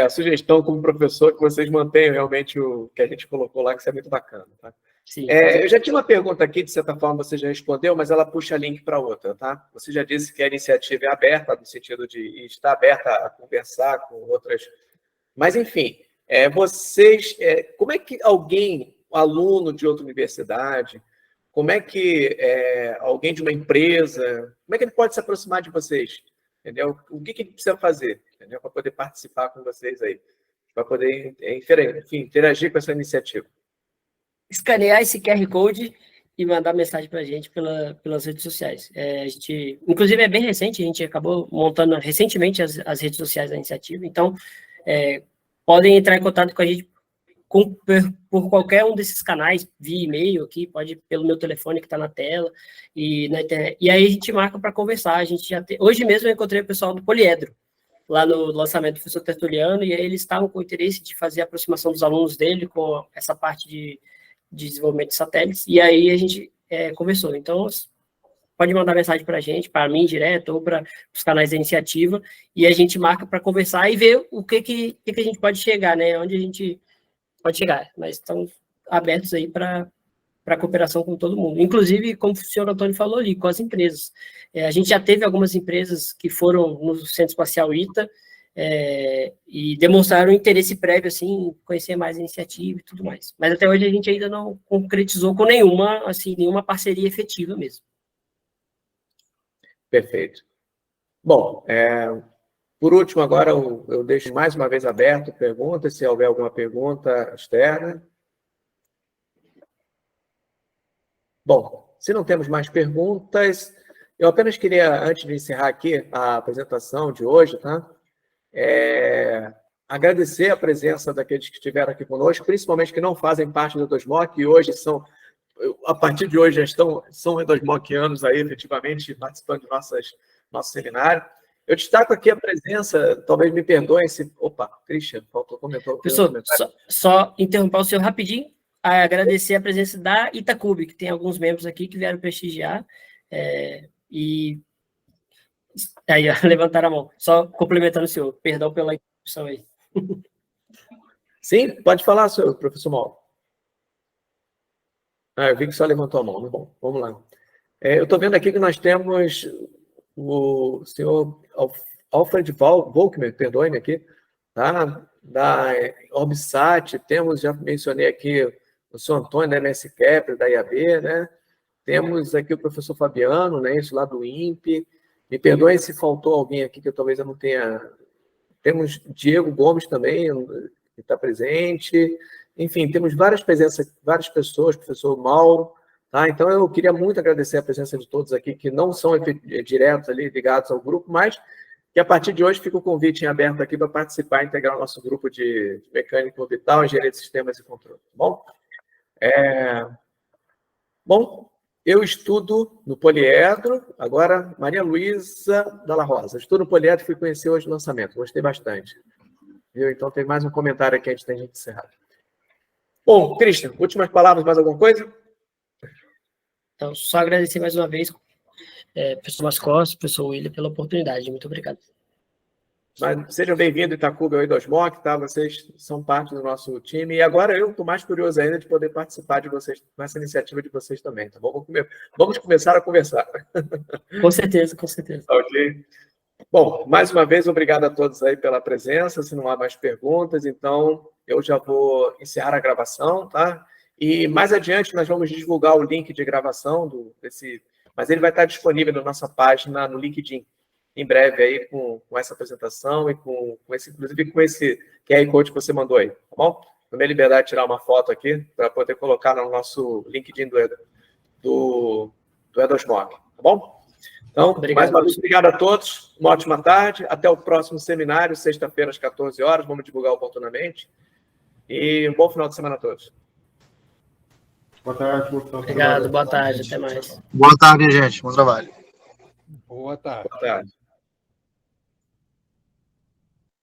a sugestão como professor, que vocês mantenham realmente o que a gente colocou lá, que isso é muito bacana, tá? Sim. Eu já tinha uma pergunta aqui, de certa forma você já respondeu, mas ela puxa link para outra, tá? Você já disse que a iniciativa é aberta, no sentido de estar aberta a conversar com outras... Mas, enfim, vocês... como é que alguém, aluno de outra universidade, como é que alguém de uma empresa, como é que ele pode se aproximar de vocês? Entendeu? O que ele precisa fazer, entendeu? Para poder participar com vocês aí, para poder, enfim, interagir com essa iniciativa. Escanear esse QR Code e mandar mensagem para a gente pelas redes sociais. A gente, inclusive, é bem recente, a gente acabou montando recentemente as redes sociais da iniciativa, então podem entrar em contato com a gente por qualquer um desses canais, via e-mail aqui, pode ir pelo meu telefone que está na tela, e na internet. E aí a gente marca para conversar. A gente hoje mesmo eu encontrei o pessoal do Poliedro, lá no lançamento do professor Tertuliano, e aí eles estavam com interesse de fazer a aproximação dos alunos dele com essa parte de desenvolvimento de satélites, e aí a gente conversou. Então, pode mandar mensagem para a gente, para mim direto, ou para os canais da iniciativa, e a gente marca para conversar e ver o que a gente pode chegar, né? Onde a gente pode chegar. Mas estamos abertos aí para cooperação com todo mundo. Inclusive, como o senhor Antônio falou ali, com as empresas. A gente já teve algumas empresas que foram no Centro Espacial ITA, e demonstraram interesse prévio, assim, em conhecer mais a iniciativa e tudo mais. Mas até hoje a gente ainda não concretizou com nenhuma parceria efetiva mesmo. Perfeito. Bom, por último, agora eu deixo mais uma vez aberto perguntas, se houver alguma pergunta externa. Bom, se não temos mais perguntas, eu apenas queria, antes de encerrar aqui a apresentação de hoje, tá? Agradecer a presença daqueles que estiveram aqui conosco, principalmente que não fazem parte do EDOSMOC, e hoje a partir de hoje já são EDOSMOCianos aí, efetivamente, participando de nosso seminário. Eu destaco aqui a presença, talvez me perdoem se... Opa, Christian, comentou. Professor, só interromper o senhor rapidinho, agradecer a presença da Itacub, que tem alguns membros aqui que vieram prestigiar, e... Aí, levantaram a mão. Só complementando o senhor. Perdão pela interrupção aí. Sim, pode falar, senhor professor Mauro. Eu vi que só levantou a mão. Bom, vamos lá. Eu estou vendo aqui que nós temos o senhor Alfred Volkmer, perdoe-me aqui, tá? Da Orbsat, já mencionei aqui o senhor Antônio, da MS Kepler, da IAB, né? Temos aqui o professor Fabiano, né? Isso lá do INPE. Me perdoem se faltou alguém aqui que talvez eu não tenha... Temos Diego Gomes também, que está presente. Enfim, temos várias pessoas, professor Mauro. Tá? Então, eu queria muito agradecer a presença de todos aqui, que não são diretos ali, ligados ao grupo, mas que a partir de hoje fica o convite em aberto aqui para participar e integrar o nosso grupo de mecânica orbital, engenharia de sistemas e controle. Tá bom? Bom, eu estudo no Poliedro, agora Maria Luísa Dalla Rosa. Estudo no Poliedro e fui conhecer hoje o lançamento, gostei bastante. Viu? Então tem mais um comentário aqui antes da gente encerrar. Bom, Christian, últimas palavras, mais alguma coisa? Então, só agradecer mais uma vez, professor Mascote, professor William, pela oportunidade. Muito obrigado. Mas sejam bem-vindos, Itacuba e EDOSMOC, tá? Vocês são parte do nosso time. E agora eu estou mais curioso ainda de poder participar de vocês, nessa iniciativa de vocês também, tá bom? Vamos começar a conversar. Com certeza, com certeza. Ok. Bom, mais uma vez, obrigado a todos aí pela presença. Se não há mais perguntas, então eu já vou encerrar a gravação, tá? E mais adiante nós vamos divulgar o link de gravação mas ele vai estar disponível na nossa página, no LinkedIn, em breve aí com essa apresentação e inclusive com esse QR Code que você mandou aí, tá bom? Tomei a liberdade de tirar uma foto aqui para poder colocar no nosso LinkedIn do EDOSMOC, tá bom? Então, obrigado. Mais uma vez, obrigado a todos, uma ótima tarde, até o próximo seminário, sexta-feira às 14 horas, vamos divulgar oportunamente, e um bom final de semana a todos. Boa tarde, obrigado, boa tarde, até mais. Boa tarde, gente, bom trabalho. Boa tarde. Boa tarde.